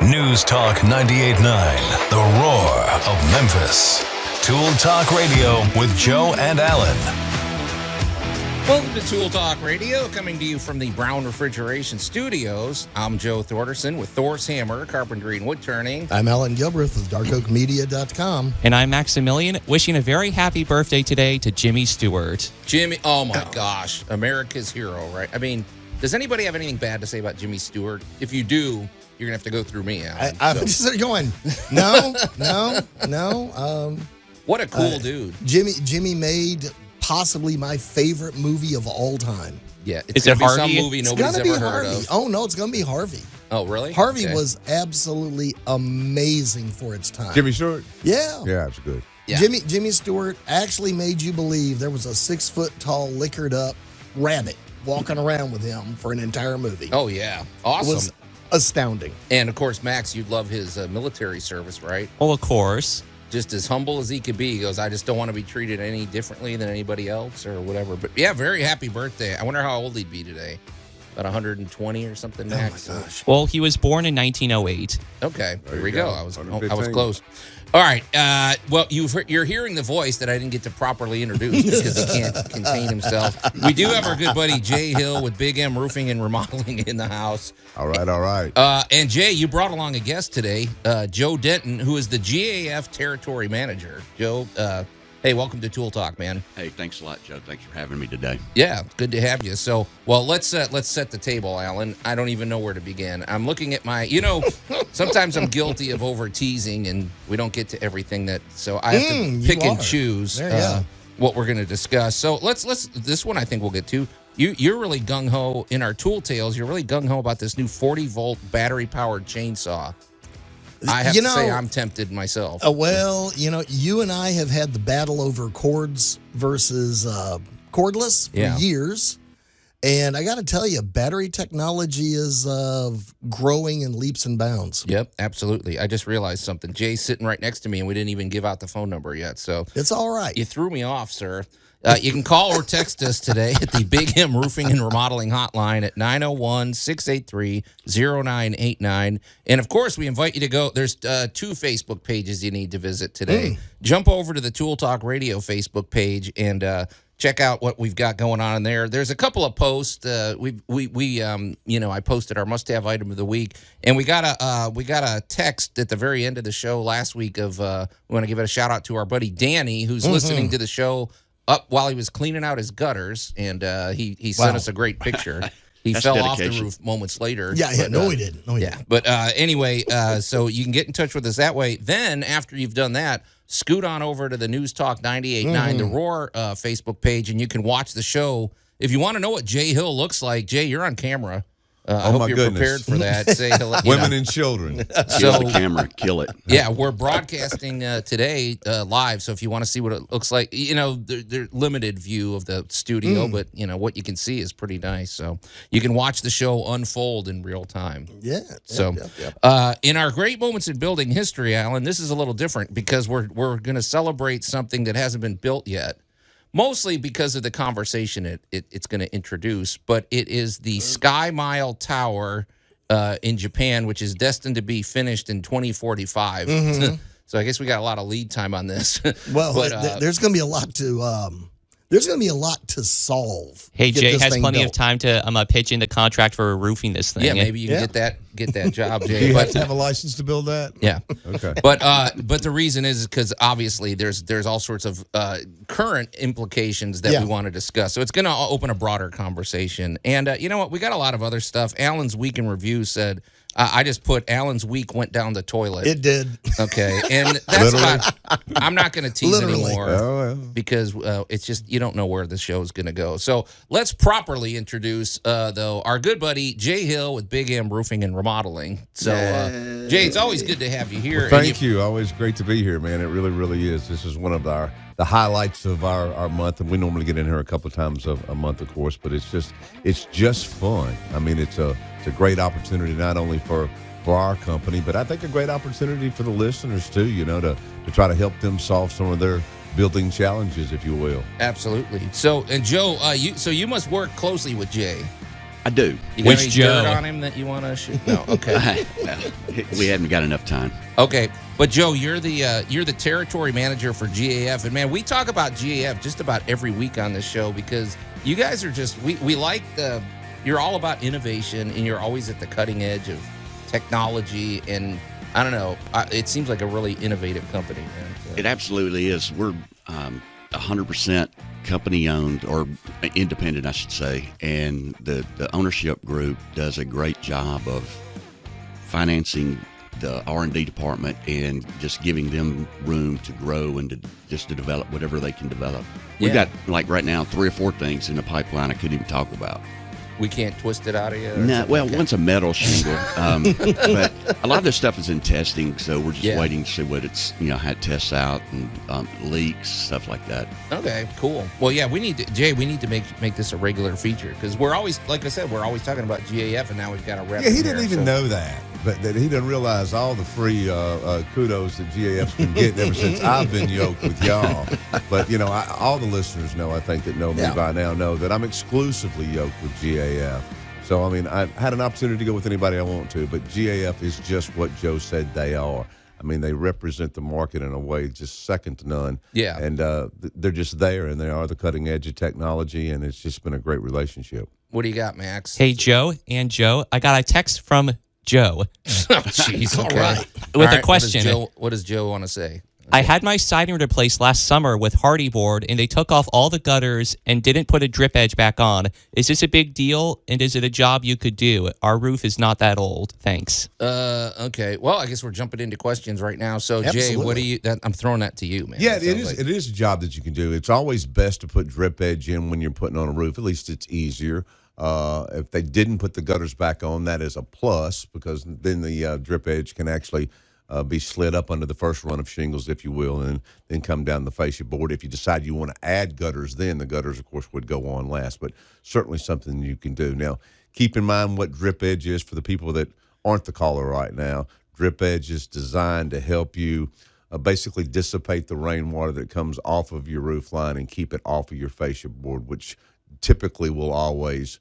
News Talk 98.9, the roar of Memphis. Tool Talk Radio with Joe and Allan. Welcome to Tool Talk Radio, coming to you from the Brown Refrigeration Studios. I'm Joe Thorderson with Thor's Hammer, Carpentry and Wood Turning. I'm Alan Gilbreth with darkoakmedia.com. And I'm Maximilian, wishing a very happy birthday today to Jimmy Stewart. Jimmy, oh my gosh, America's hero, right? I mean, does anybody have anything bad to say about Jimmy Stewart? If you do, you're going to have to go through me, Alan. I'm just going, no. What a cool dude. Jimmy made possibly my favorite movie of all time. Yeah, it's going to be some Harvey? movie nobody's ever heard Harvey. of. Oh, no, it's going to be Harvey. Oh, really? Harvey Okay. was absolutely amazing for its time. Jimmy Stewart? Yeah. Yeah, it's good. Yeah. Jimmy Stewart actually made you believe there was a 6-foot-tall, liquored-up rabbit walking around with him for an entire movie. Oh, yeah. It Awesome. was astounding. And, of course, Max, you'd love his military service, right? Well, of course. Just as humble as he could be. He goes, I just don't want to be treated any differently than anybody else or whatever. But, yeah, very happy birthday. I wonder how old he'd be today. About 120 or something, Max? Oh, my gosh. Well, he was born in 1908. Okay, There here you we go. go. I was 115. close. All right. Well, you're hearing the voice that I didn't get to properly introduce because he can't contain himself. We do have our good buddy Jay Hill with Big M Roofing and Remodeling in the house. All right. And Jay, you brought along a guest today, Joe Denton, who is the GAF Territory Manager. Joe, hey, welcome to Tool Talk, man. Hey, thanks a lot, Joe. Thanks for having me today. Yeah, good to have you. So, well, let's set the table, Alan. I don't even know where to begin. I'm looking at my, sometimes I'm guilty of over teasing, and we don't get to everything so I have to pick and choose There you go. what we're going to discuss. So let's this one I think we'll get to. You're really gung ho in our tool tales. You're really gung ho about this new 40-volt battery powered chainsaw. I have to say I'm tempted myself. Well, you and I have had the battle over cords versus cordless for years. And I got to tell you, battery technology is growing in leaps and bounds. Yep, absolutely. I just realized something. Jay's sitting right next to me, and we didn't even give out the phone number yet. So It's all right. you threw me off, sir. You can call or text us today at the Big M Roofing and Remodeling Hotline at 901-683-0989. And, of course, we invite you to go. There's 2 Facebook pages you need to visit today. Jump over to the Tool Talk Radio Facebook page and check out what we've got going on in there. There's a couple of posts. I posted our must-have item of the week, and we got a text at the very end of the show last week of we want to give it a shout out to our buddy Danny, who's listening to the show up while he was cleaning out his gutters, and he sent us a great picture. He That's fell off dedication. the roof moments later. Yeah, but, no, he didn't. No, he didn't. But anyway, so you can get in touch with us that way. Then, after you've done that, scoot on over to the News Talk 98.9, the Roar Facebook page, and you can watch the show. If you want to know what Jay Hill looks like, Jay, you're on camera. I hope my you're goodness. prepared for that. Say hello. Women and children. Kill the camera. Kill it. Yeah, we're broadcasting today live, so if you want to see what it looks like, they're limited view of the studio, but, what you can see is pretty nice. So you can watch the show unfold in real time. Yeah. So in our Great Moments in Building History, Alan, this is a little different because we're going to celebrate something that hasn't been built yet. Mostly because of the conversation it's going to introduce, but it is the Sky Mile Tower in Japan, which is destined to be finished in 2045. So I guess we got a lot of lead time on this. Well, but, there's going to be a lot to there's going to be a lot to solve. Hey, to get Jay this has thing plenty of built. time to pitch in the contract for roofing this thing. yeah, maybe you can get that job, Jay. You But have to have a license to build that? yeah. Okay. But the reason is because obviously there's all sorts of current implications that we want to discuss. So it's going to open a broader conversation. And you know what? We got a lot of other stuff. Alan's Week in Review said, I just put Alan's week went down the toilet. It did. Okay. And that's about, I'm not going to tease Literally. anymore Oh, well. because it's just, you don't know where the show is going to go. So let's properly introduce, though, our good buddy Jay Hill with Big M Roofing and Remodeling. So, Jay, it's always good to have you here. Well, thank you. Always great to be here, man. It really, really is. This is one of the highlights of our month, and we normally get in here a couple of times a month, of course, but it's just fun. I mean, it's a great opportunity not only for our company, but I think a great opportunity for the listeners too, to try to help them solve some of their building challenges, if you will. Absolutely. So, and Joe, you must work closely with Jay. I do. You got Which any Joe? dirt on him that you want to shoot? No. Okay. Well, we haven't got enough time. Okay, but Joe, you're the territory manager for GAF, and man, we talk about GAF just about every week on this show because you guys are just we like you're all about innovation and you're always at the cutting edge of technology, and I don't know, it seems like a really innovative company, man. So. It absolutely is. We're 100% company owned or independent, I should say, and the ownership group does a great job of financing the R&D department and just giving them room to grow and to develop whatever they can develop. We've got, like right now, 3 or 4 things in the pipeline I couldn't even talk about. We can't twist it out of you? No, well, one's a metal shingle, but a lot of this stuff is in testing, so we're just waiting to see what it's, how it tests out and leaks, stuff like that. Okay, cool. Well, yeah, we need to make this a regular feature because we're always, like I said, we're always talking about GAF, and now we've got a rep. Yeah, he didn't even know that, but that he didn't realize all the free kudos that GAF's been getting ever since I've been yoked with y'all. But all the listeners know, I think that know me by now know that I'm exclusively yoked with GAF. So, I had an opportunity to go with anybody I want to, but GAF is just what Joe said they are. They represent the market in a way just second to none. Yeah. And they're just there, and they are the cutting edge of technology, and it's just been a great relationship. What do you got, Max? Hey, Joe, I got a text from Joe. Oh, jeez. Okay. All right. With a question. What does Joe want to say? I had my siding replaced last summer with Hardy board, and they took off all the gutters and didn't put a drip edge back on. Is this a big deal, and is it a job you could do? Our roof is not that old. Thanks. Okay. Well, I guess we're jumping into questions right now. So, Absolutely. Jay, what do you? I'm throwing that to you, man. Yeah, it is. It is a job that you can do. It's always best to put drip edge in when you're putting on a roof. At least it's easier. If they didn't put the gutters back on, that is a plus because then the drip edge can actually be slid up under the first run of shingles, if you will, and then come down the fascia board. If you decide you want to add gutters, then the gutters, of course, would go on last, but certainly something you can do. Now, keep in mind what drip edge is for the people that aren't the caller right now. Drip edge is designed to help you basically dissipate the rainwater that comes off of your roof line and keep it off of your fascia board, which typically will always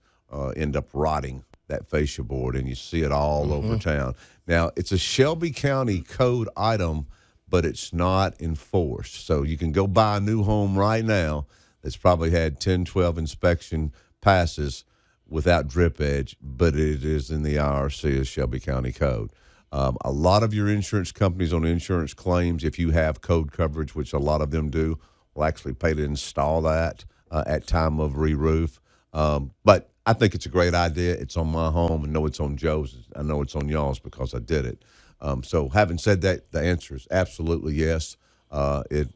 end up rotting that fascia board, and you see it all over town. Now, it's a Shelby County code item, but it's not enforced. So you can go buy a new home right now that's probably had 10, 12 inspection passes without drip edge, but it is in the IRC as Shelby County code. A lot of your insurance companies on insurance claims, if you have code coverage, which a lot of them do, will actually pay to install that at time of re-roof. But I think it's a great idea. It's on my home. I know it's on Joe's. I know it's on y'all's because I did it. So having said that, the answer is absolutely yes. It's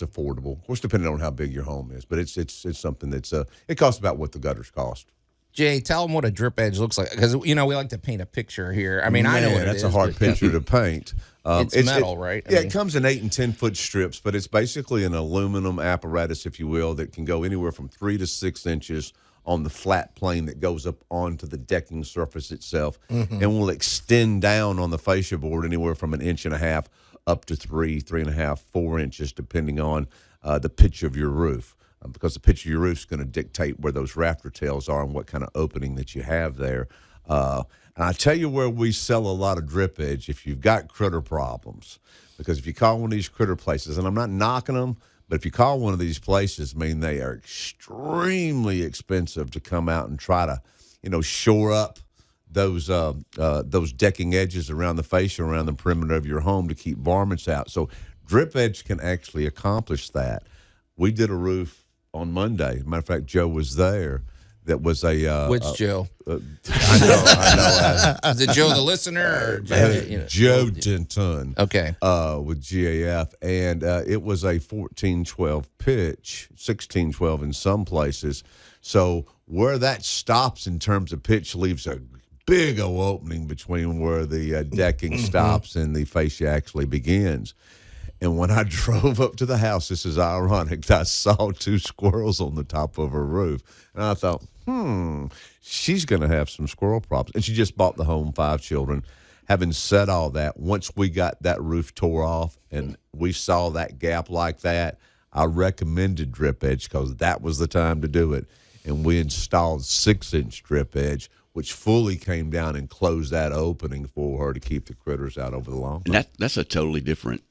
affordable. Of course, depending on how big your home is, but it's something that's it costs about what the gutters cost. Jay, tell them what a drip edge looks like because we like to paint a picture here. I know what that's it is. a hard picture to paint. It's metal, right? It comes in 8 and 10 foot strips, but it's basically an aluminum apparatus, if you will, that can go anywhere from 3 to 6 inches on the flat plane that goes up onto the decking surface itself, and will extend down on the fascia board anywhere from 1.5 inches up to 3.5, 4 inches, depending on the pitch of your roof. Because the pitch of your roof is going to dictate where those rafter tails are and what kind of opening that you have there. And I tell you where we sell a lot of drip edge if you've got critter problems. Because if you call one of these critter places, and I'm not knocking them, but if you call one of these places, they are extremely expensive to come out and try to, shore up those decking edges around the fascia, around the perimeter of your home to keep varmints out. So drip edge can actually accomplish that. We did a roof on Monday. Matter of fact, Joe was there. That was a Which Joe? I know. Is it Joe the listener? Or Joe Denton. Okay. With GAF, and it was a 14-12 pitch, 16-12 in some places. So where that stops in terms of pitch leaves a big opening between where the decking stops and the fascia actually begins. And when I drove up to the house, this is ironic, I saw 2 squirrels on the top of her roof. And I thought, she's going to have some squirrel problems. And she just bought the home, 5 children. Having said all that, once we got that roof tore off and we saw that gap like that, I recommended drip edge because that was the time to do it. and we installed 6-inch drip edge, which fully came down and closed that opening for her to keep the critters out over the long run. And that's a totally different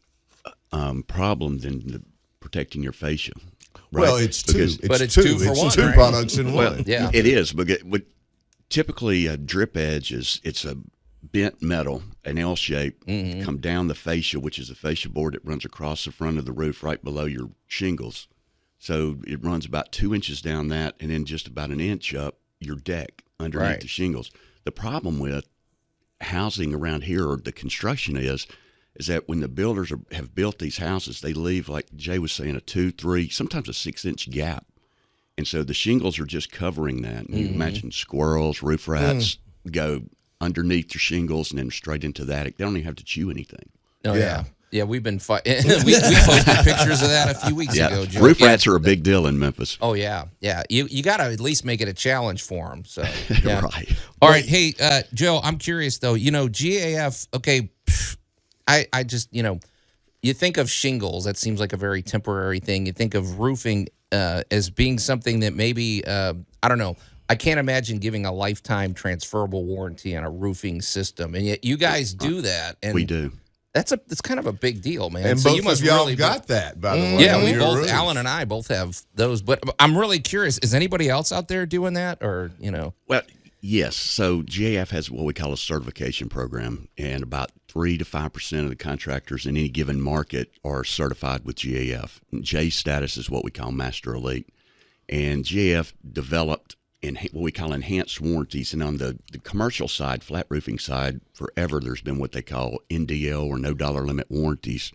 problem than protecting your fascia. Right? Well, it's two. It's two for one, two right? products in Well, one. Yeah. it is. But typically a drip edge it's a bent metal, an L shape, come down the fascia, which is the fascia board that runs across the front of the roof right below your shingles. So it runs about 2 inches down that, and then just about an inch up your deck underneath the shingles. The problem with housing around here, or the construction is that when the builders have built these houses, they leave, like Jay was saying, a 2, 3, sometimes a 6-inch gap. And so the shingles are just covering that. And you imagine squirrels, roof rats go underneath your shingles and then straight into the attic. They don't even have to chew anything. Oh, yeah. Yeah, we've been fighting. we posted pictures of that a few weeks ago, Joe. Roof rats are a big deal in Memphis. Oh, yeah. Yeah. You got to at least make it a challenge for them. So, yeah. Right. All right. Hey, Joe, I'm curious, though. GAF, okay, I just, you think of shingles. That seems like a very temporary thing. You think of roofing as being something that maybe, I don't know. I can't imagine giving a lifetime transferable warranty on a roofing system, and yet you guys do that. And We do. It's kind of a big deal, man. And so both you must of y'all really got that, by the way. Yeah, on we your both, roof. Allan and I both have those. But I'm really curious, is anybody else out there doing that, or Well, yes. So GAF has what we call a certification program, and about 3 to 5% of the contractors in any given market are certified with GAF. And J's status is what we call Master Elite. And GAF developed what we call enhanced warranties. And on the commercial side, flat roofing side, forever there's been what they call NDL, or no dollar limit warranties.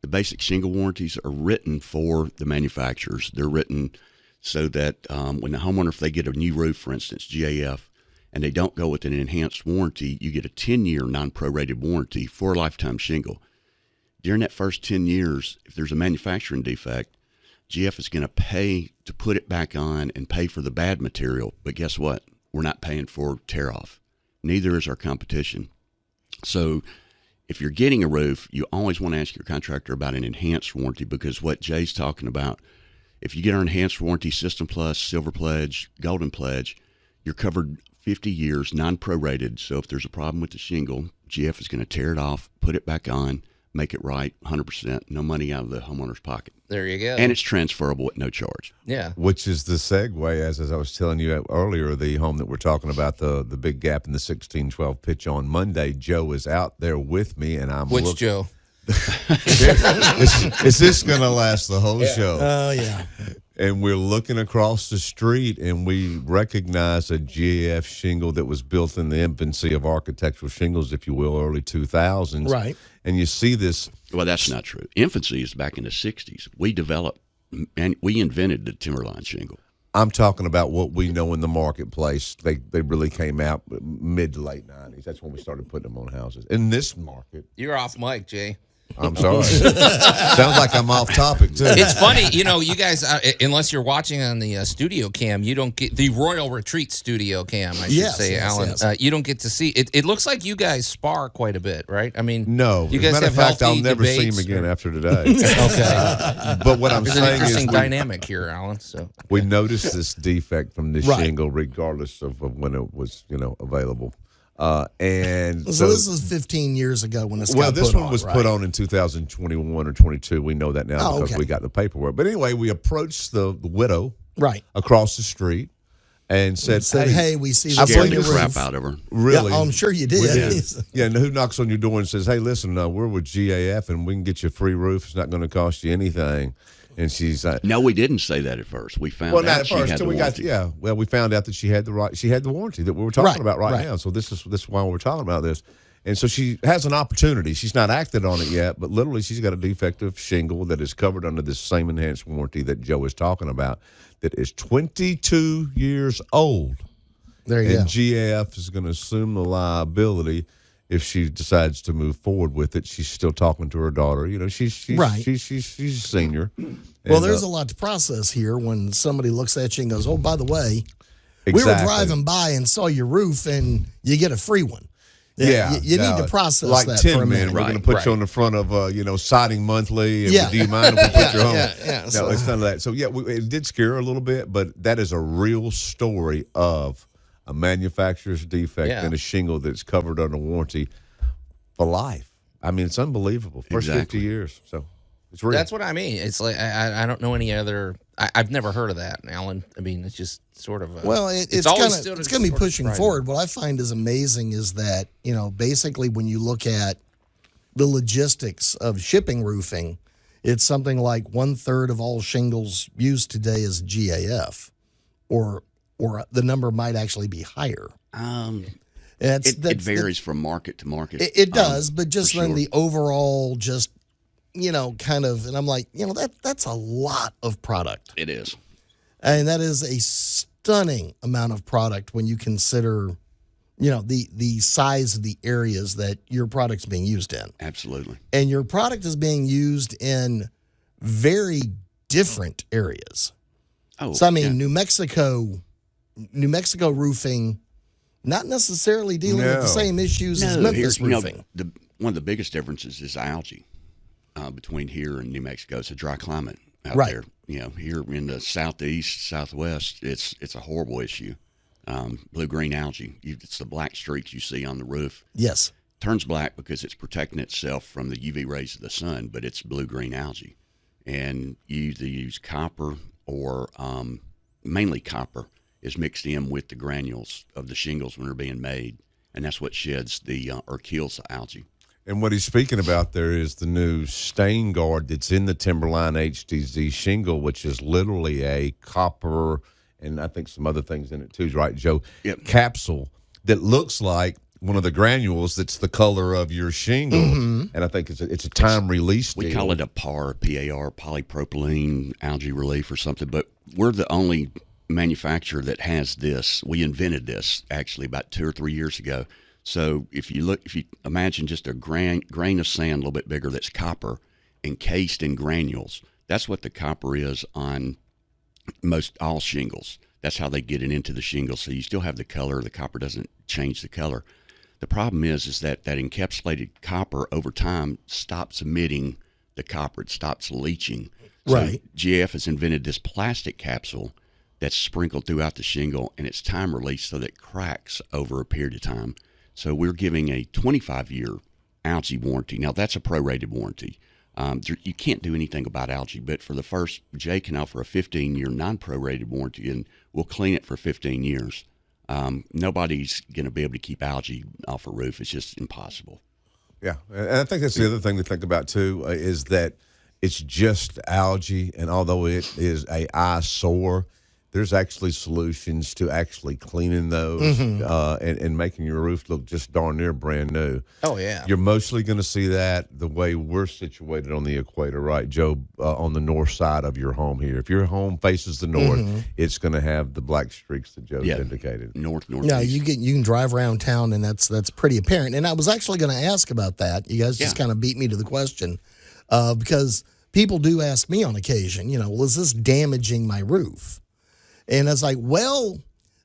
The basic shingle warranties are written for the manufacturers. They're written so that when the homeowner, if they get a new roof, for instance, GAF, and they don't go with an enhanced warranty, you get a 10-year non-prorated warranty for a lifetime shingle. During that first 10 years, if there's a manufacturing defect, GF is going to pay to put it back on and pay for the bad material. But guess what? We're not paying for tear-off. Neither is our competition. So if you're getting a roof, you always want to ask your contractor about an enhanced warranty, because what Jay's talking about, if you get our enhanced warranty, System Plus, Silver Pledge, Golden Pledge, you're covered 50 years, non-prorated. So if there's a problem with the shingle, GF is going to tear it off, put it back on, make it right, 100%, no money out of the homeowner's pocket. there you go. And it's transferable at no charge. Yeah. Which is the segue, as I was telling you earlier, the home that we're talking about, the big gap in the 16-12 pitch on Monday. Joe is out there with me, and I'm Which Joe? Is this going to last the whole show? Oh, yeah. And we're looking across the street, and we recognize a GAF shingle that was built in the infancy of architectural shingles, if you will, early 2000s. Right. And you see this. Well, that's not true. Infancy is back in the 60s. We developed and we invented the Timberline shingle. I'm talking about what we know in the marketplace. They really came out mid to late 90s. That's when we started putting them on houses. In this market. You're off mic, Jay. I'm sorry. Sounds like I'm off topic, too. It's funny, you guys, unless you're watching on the studio cam, you don't get the Royal Retreat studio cam, I should say, Allan. Yes. You don't get to see it. It looks like you guys spar quite a bit, right? I mean, No. you As guys a matter have of fact, healthy I'll never see him debates, again or- after today. Okay. But what I'm There's an saying is interesting dynamic here, Allan. So we noticed this defect from this Right. shingle regardless of when it was, available. And So this is 15 years ago when this got this put one on, was right? put on in 2021 or 22. We know that now Oh, because okay. we got the paperwork. But anyway, we approached the widow Right. across the street and said, Said, hey, we see I this Scared on the your crap roof. out of her. really? Yeah, I'm sure you We did. Yeah, and who knocks on your door and says, hey, listen, we're with GAF and we can get you a free roof. It's not going to cost you anything. And she's like, No, we didn't say that at first. We found well, not out at she first had till the we warranty. got we found out that she had the warranty that we were talking Right, about right now. So this is why we're talking about this. And so she has an opportunity. She's not acted on it yet, but literally she's got a defective shingle that is covered under this same enhanced warranty that Joe is talking about that is 22 years old. There you And go. GAF is going to assume the liability if she decides to move forward with it. She's still talking to her daughter. She's Right. she's a senior. Well, And, there's a lot to process here when somebody looks at you and goes, oh, by the way, exactly. we were driving by and saw your roof and you get a free one. Yeah, you need to process like that 10 for a men. minute. We're going to put you on the front of Siding Monthly. And Yeah. do you mind if we put you home? Yeah. No, it's none of that. So it did scare her a little bit, but that is a real story of a manufacturer's defect and a shingle that's covered under warranty for life. I mean, it's unbelievable. First 50 years. So it's real. That's what I mean. It's like I don't know any other. I've never heard of that, Alan. I mean, it's just sort of. It's going to be pushing forward. What I find is amazing is that basically when you look at the logistics of shipping roofing, it's something like 1/3 of all shingles used today is GAF, or the number might actually be higher. It varies from market to market. It does, but just then sure. the overall kind of, and I'm like, that's a lot of product. It is. And that is a stunning amount of product when you consider, the size of the areas that your product's being used in. Absolutely. And your product is being used in very different areas. Oh, so I mean, New Mexico roofing, not necessarily dealing with the same issues as Memphis roofing. One of the biggest differences is algae between here and New Mexico. It's a dry climate out Right. there. Here in the southeast, southwest, it's a horrible issue. Blue-green algae. It's the black streaks you see on the roof. Yes. Turns black because it's protecting itself from the UV rays of the sun, but it's blue-green algae. And you either use copper or mainly copper is mixed in with the granules of the shingles when they're being made, and that's what sheds or kills the algae. And what he's speaking about there is the new stain guard that's in the Timberline HDZ shingle, which is literally a copper and I think some other things in it too, right, Joe? Yep. Capsule that looks like one of the granules that's the color of your shingle. Mm-hmm. And I think it's a time release deal. We call it a PAR, P-A-R, polypropylene algae relief or something, but we're the only manufacturer that has this. We invented this actually about 2 or 3 years ago. So if you imagine just a grain of sand a little bit bigger that's copper encased in granules, that's what the copper is on most all shingles. That's how they get it into the shingles. So you still have the color. The copper doesn't change the color. The problem is that encapsulated copper over time stops emitting the copper. It stops leaching. Right. So GF has invented this plastic capsule that's sprinkled throughout the shingle, and it's time released so that it cracks over a period of time. So we're giving a 25-year algae warranty. Now, that's a prorated warranty. You can't do anything about algae, but for the first, Jay can offer a 15-year non-prorated warranty, and we'll clean it for 15 years. Nobody's going to be able to keep algae off a roof. It's just impossible. Yeah, and I think that's the other thing to think about, too, is that it's just algae, and although it is an eyesore, there's actually solutions to actually cleaning those and making your roof look just darn near brand new. Oh, yeah. You're mostly going to see that the way we're situated on the equator, right, Joe, on the north side of your home here. If your home faces the north, it's going to have the black streaks that Joe's indicated. Northeast. Yeah, you can drive around town, and that's pretty apparent. And I was actually going to ask about that. You guys just kind of beat me to the question because people do ask me on occasion, well, is this damaging my roof? And I was like, well,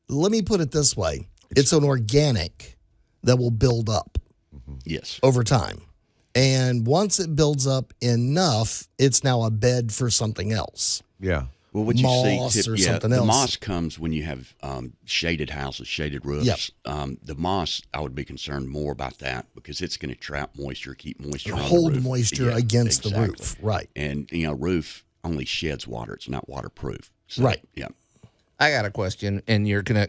let me put it this way. It's an organic that will build up over time. And once it builds up enough, it's now a bed for something else. Yeah. Well, what moss you see, or something else. The moss comes when you have shaded houses, shaded roofs. Yep. The moss, I would be concerned more about that because it's going to trap moisture, keep moisture on hold the roof. moisture against the roof. Right. And, roof only sheds water. It's not waterproof. So, right. Yeah. I got a question, and you're gonna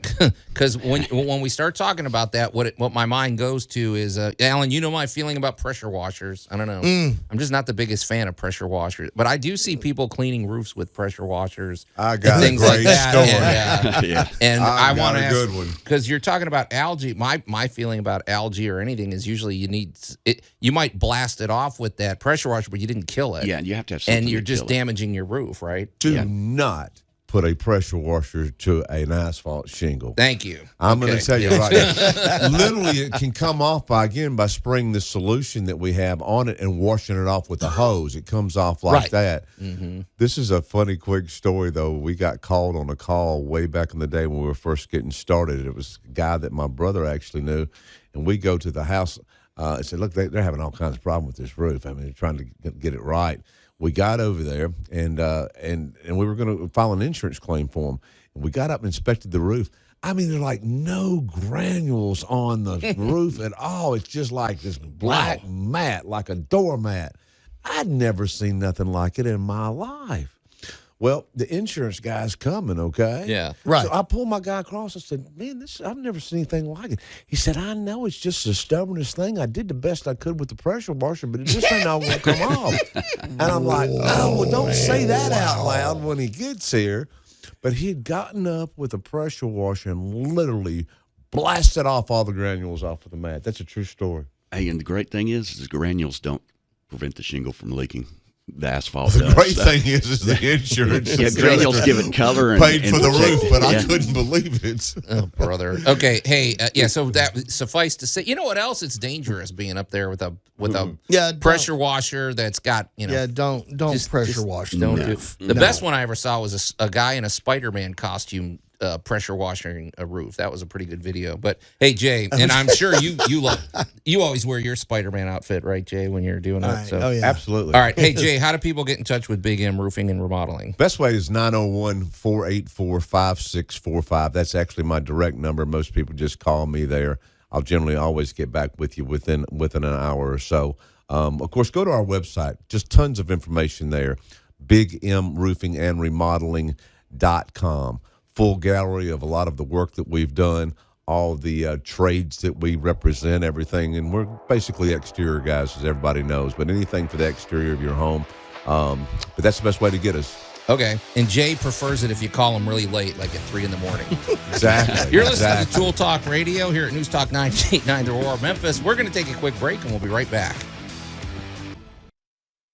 because when we start talking about that, what my mind goes to is, Alan, you know my feeling about pressure washers. I don't know. I'm just not the biggest fan of pressure washers, but I do see people cleaning roofs with pressure washers. I got things a great like that. story. And I got want to a ask good one because you're talking about algae. My feeling about algae or anything is usually you need it. You might blast it off with that pressure washer, but you didn't kill it. Yeah, you have to have something. And you're to just kill it. damaging your roof, right? Do not put a pressure washer to an asphalt shingle. Thank you. I'm going to tell you right now. Literally, it can come off by spraying the solution that we have on it and washing it off with a hose. It comes off like that. Mm-hmm. This is a funny, quick story, though. We got called on a call way back in the day when we were first getting started. It was a guy that my brother actually knew, and we go to the house and said, look, they're having all kinds of problems with this roof. I mean, they're trying to get it right. We got over there, and we were going to file an insurance claim for them. And we got up and inspected the roof. I mean, there's like no granules on the roof at all. It's just like this black mat, like a doormat. I'd never seen nothing like it in my life. Well, the insurance guy's coming, okay? Yeah. Right. So I pulled my guy across. I said, man, I've never seen anything like it. He said, I know it's just the stubbornest thing. I did the best I could with the pressure washer, but it just ain't all going to come off. And I'm like, oh, well, don't say that out loud when he gets here. But he had gotten up with a pressure washer and literally blasted off all the granules off of the mat. That's a true story. Hey, and the great thing is the granules don't prevent the shingle from leaking. The asphalt The does. great thing is the insurance. Yeah, granules give it color and paid for the protect- roof, but I yeah. couldn't believe it. Oh, brother. Okay. Hey, so that suffice to say, you know what else? It's dangerous being up there with a pressure washer that's got, don't pressure wash the don't roof. do. The best one I ever saw was a guy in a Spider-Man costume pressure washing a roof. That was a pretty good video. But hey, Jay, and I'm sure you always wear your Spider-Man outfit, right, Jay, when you're doing it? So. Oh, yeah. Absolutely. All right. Hey, Jay, how do people get in touch with Big M Roofing and Remodeling? Best way is 901-484-5645. That's actually my direct number. Most people just call me there. I'll generally always get back with you within an hour or so. Of course, go to our website. Just tons of information there. BigMRoofingAndRemodeling.com. Full gallery of a lot of the work that we've done, all the trades that we represent, everything. And we're basically exterior guys, as everybody knows, but anything for the exterior of your home. But that's the best way to get us. Okay. And Jay prefers it if you call him really late, like at 3 in the morning. Exactly. You're listening to Tool Talk Radio here at News Talk 98.9 The Roar, Memphis. We're going to take a quick break, and we'll be right back.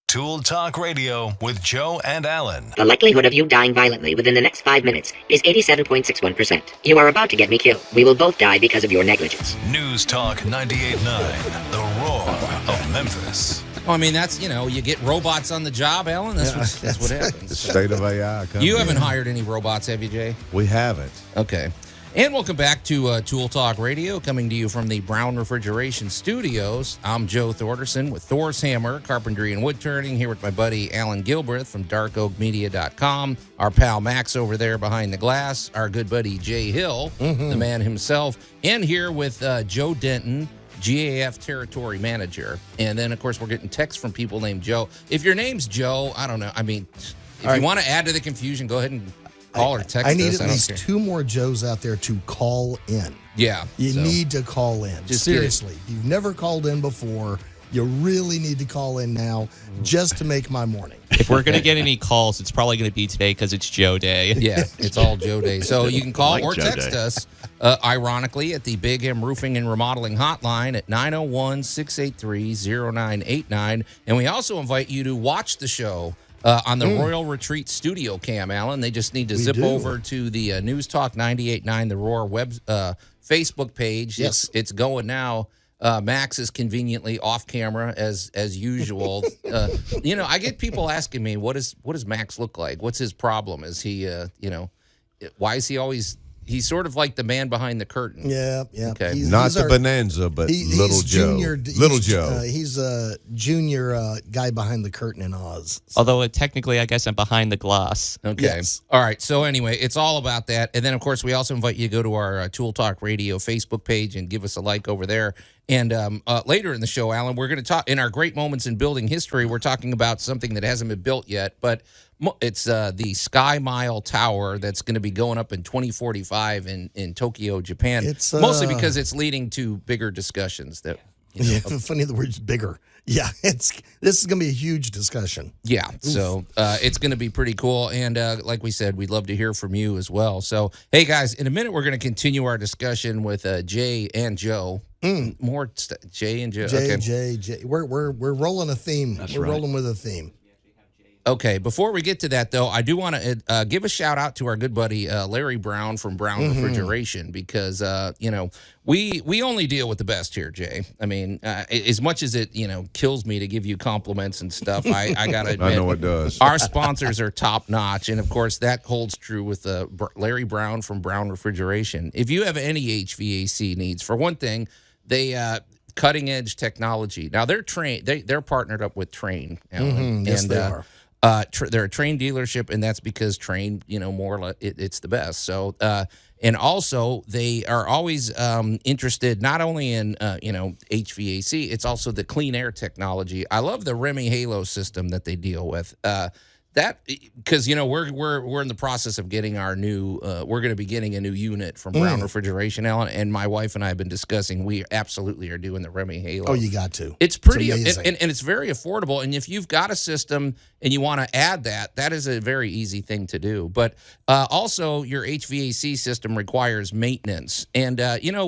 Tool Talk Radio with Joe and Allan. The likelihood of you dying violently within the next 5 minutes is 87.61%. You are about to get me killed. We will both die because of your negligence. News Talk 98.9, The Roar of Memphis. Well, I mean, that's, you get robots on the job, Allan. That's what happens. The state of AI. You haven't hired any robots, have you, Jay? We haven't. Okay. And welcome back to Tool Talk Radio, coming to you from the Brown Refrigeration Studios. I'm Joe Thorderson with Thor's Hammer, Carpentry and Wood Turning, here with my buddy Allan Gilbreth from darkoakmedia.com, our pal Max over there behind the glass, our good buddy Jay Hill, the man himself, and here with Joe Denton, GAF Territory Manager. And then, of course, we're getting texts from people named Joe. If your name's Joe, I don't know. I mean, if you want to add to the confusion, go ahead and call or text us. I need at least 2 more Joes out there to call in. Yeah. You need to call in. Just seriously. If you've never called in before, you really need to call in now just to make my morning. If we're going to get any calls, it's probably going to be today because it's Joe Day. Yeah, it's all Joe Day. So you can call or Joe text Day. us, ironically, at the Big M Roofing and Remodeling hotline at 901-683-0989. And we also invite you to watch the show on the Royal Retreat Studio Cam, Allan. They just need to zip over to the News Talk 98.9 The Roar web Facebook page. Yes. It's going now. Max is conveniently off camera as usual. I get people asking me, what does Max look like? What's his problem? Is he, why is he always? He's sort of like the man behind the curtain. Yeah. Okay. Not the Bonanza, but Little Joe. Little Joe. He's a junior guy behind the curtain in Oz. So. Although technically, I guess I'm behind the glass. Okay. Yes. All right. So anyway, it's all about that. And then, of course, we also invite you to go to our Tool Talk Radio Facebook page and give us a like over there. And later in the show, Allan, we're going to talk in our great moments in building history. We're talking about something that hasn't been built yet, but it's the Sky Mile Tower that's going to be going up in 2045 in Tokyo, Japan. It's mostly because it's leading to bigger discussions. That funny the word's bigger. Yeah, this is going to be a huge discussion. Yeah, so it's going to be pretty cool. And like we said, we'd love to hear from you as well. So, hey, guys, in a minute, we're going to continue our discussion with Jay and Joe. More Jay and Joe. Jay. We're rolling a theme. We're rolling with a theme. Okay, before we get to that, though, I do want to give a shout out to our good buddy Larry Brown from Brown Refrigeration because we only deal with the best here, Jay. I mean, as much as it kills me to give you compliments and stuff, I gotta admit, I know it does. Our sponsors are top notch, and of course that holds true with Larry Brown from Brown Refrigeration. If you have any HVAC needs, for one thing, they cutting edge technology. Now they're trained. They're partnered up with Train, Allan, Yes, and they are. They're a Train dealership, and that's because Train, it's the best. So, and also they are always interested not only in HVAC, it's also the clean air technology. I love the Remy Halo system that they deal with. That because we're in the process of getting our new we're going to be getting a new unit from Brown Refrigeration, Allan, and my wife and I have been discussing. We absolutely are doing the Remy Halo. Oh, you got to. It's pretty amazing. and it's very affordable. And if you've got a system and you want to add that is a very easy thing to do. But also, your HVAC system requires maintenance, and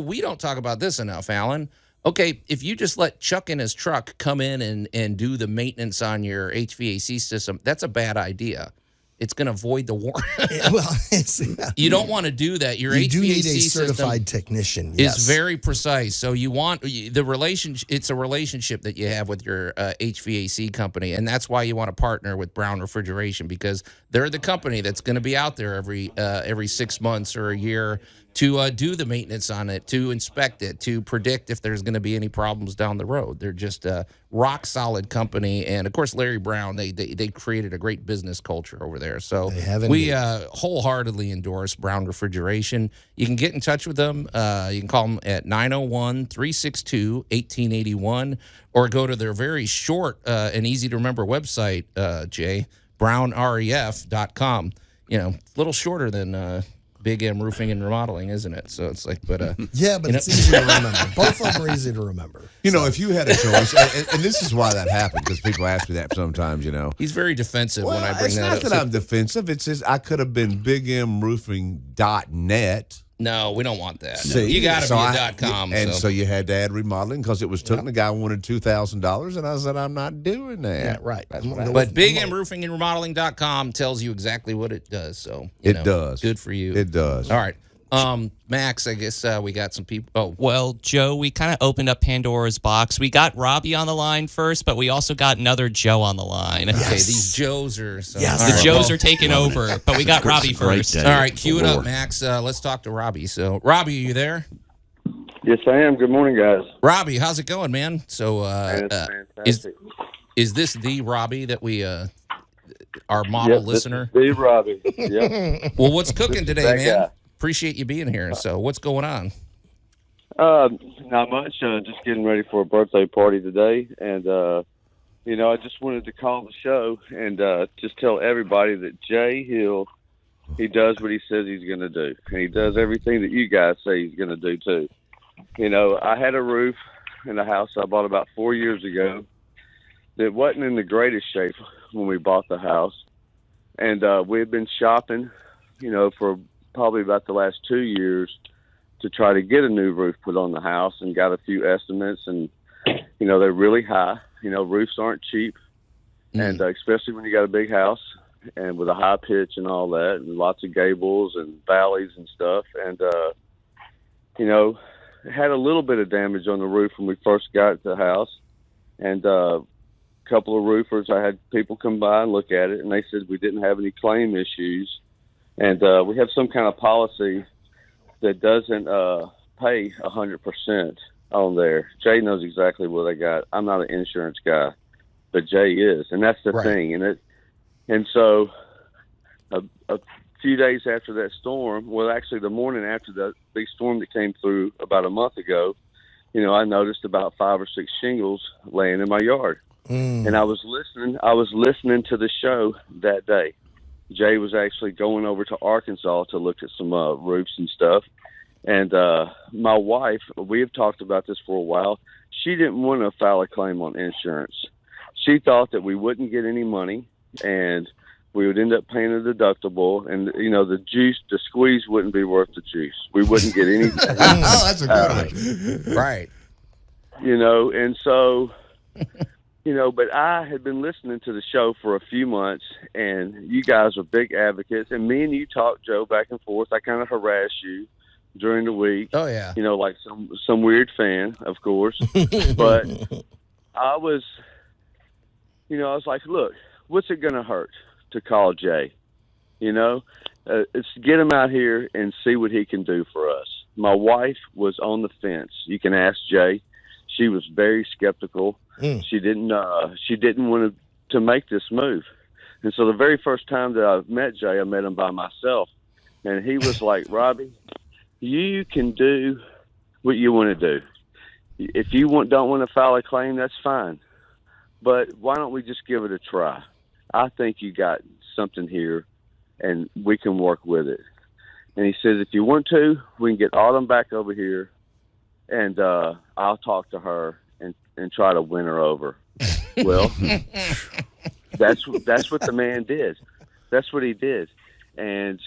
we don't talk about this enough, Allan. Okay, if you just let Chuck in his truck come in and do the maintenance on your HVAC system, that's a bad idea. It's going to void the warranty. You don't want to do that. Your HVAC do need a system certified technician. is Yes. very precise. So you want the relationship. It's a relationship that you have with your HVAC company, and that's why you want to partner with Brown Refrigeration because they're the company that's going to be out there every 6 months or a year to do the maintenance on it, to inspect it, to predict if there's going to be any problems down the road. They're just a rock solid company, and of course, Larry Brown. They created a great business culture over there. So we wholeheartedly endorse Brown Refrigeration. You can get in touch with them. You can call them at 901-362-1881, or go to their very short and easy to remember website, Jay, brownref.com. A little shorter than Big M Roofing and Remodeling, isn't it? So it's like, but yeah, but it's easy to remember. Both of them are easy to remember. If you had a choice, and this is why that happened, because people ask me that sometimes, He's very defensive when I bring that up. It's not that I'm defensive. It's just I could have been bigmroofing.net. No, we don't want that. See, you got to be a .com. And so you had to add remodeling because it was took, and the guy wanted $2,000, and I said, I'm not doing that. Yeah, right. But bigmroofingandremodeling.com tells you exactly what it does. So it does. Good for you. It does. All right. Max, I guess we got some people. Oh, well, Joe, we kind of opened up Pandora's box. We got Robbie on the line first, but we also got another Joe on the line. Okay, these Joes are. So, the Joes are taking over, but we got Robbie first. All right, cue it up, Max. Let's talk to Robbie. So, Robbie, are you there? Yes, I am. Good morning, guys. Robbie, how's it going, man? So, fantastic. Is this the Robbie that we our model listener? This is the Robbie. Yep. Well, what's cooking today, man? Guy. Appreciate you being here. So, what's going on? Not much. Just getting ready for a birthday party today, and I just wanted to call the show and just tell everybody that Jay Hill, he does what he says he's going to do, and he does everything that you guys say he's going to do too. I had a roof in a house I bought about 4 years ago that wasn't in the greatest shape when we bought the house, and we had been shopping, for probably about the last 2 years to try to get a new roof put on the house, and got a few estimates, and they're really high. Roofs aren't cheap, and especially when you got a big house and with a high pitch and all that, and lots of gables and valleys and stuff, and it had a little bit of damage on the roof when we first got the house, and a couple of roofers, I had people come by and look at it, and they said we didn't have any claim issues. And we have some kind of policy that doesn't pay 100% on there. Jay knows exactly what I got. I'm not an insurance guy, but Jay is, and that's the thing. And so a few days after that storm, well, actually the morning after the big storm that came through about a month ago, I noticed about 5 or 6 shingles laying in my yard. And I was listening to the show that day. Jay was actually going over to Arkansas to look at some roofs and stuff. And my wife, we have talked about this for a while. She didn't want to file a claim on insurance. She thought that we wouldn't get any money, and we would end up paying a deductible. And, the squeeze wouldn't be worth the juice. We wouldn't get any. Oh, that's a good one. Right. And so but I had been listening to the show for a few months, and you guys are big advocates. And me and you talk, Joe, back and forth. I kind of harass you during the week. Oh, yeah. Like some weird fan, of course. But I was like, look, what's it going to hurt to call Jay? It's get him out here and see what he can do for us. My wife was on the fence. You can ask Jay. She was very skeptical. She didn't want to make this move. And so the very first time that I met Jay, I met him by myself. And he was like, Robbie, you can do what you want to do. If you don't want to file a claim, that's fine. But why don't we just give it a try? I think you got something here, and we can work with it. And he says, if you want to, we can get Autumn back over here, and I'll talk to her and try to win her over. Well, that's what the man did. That's what he did. And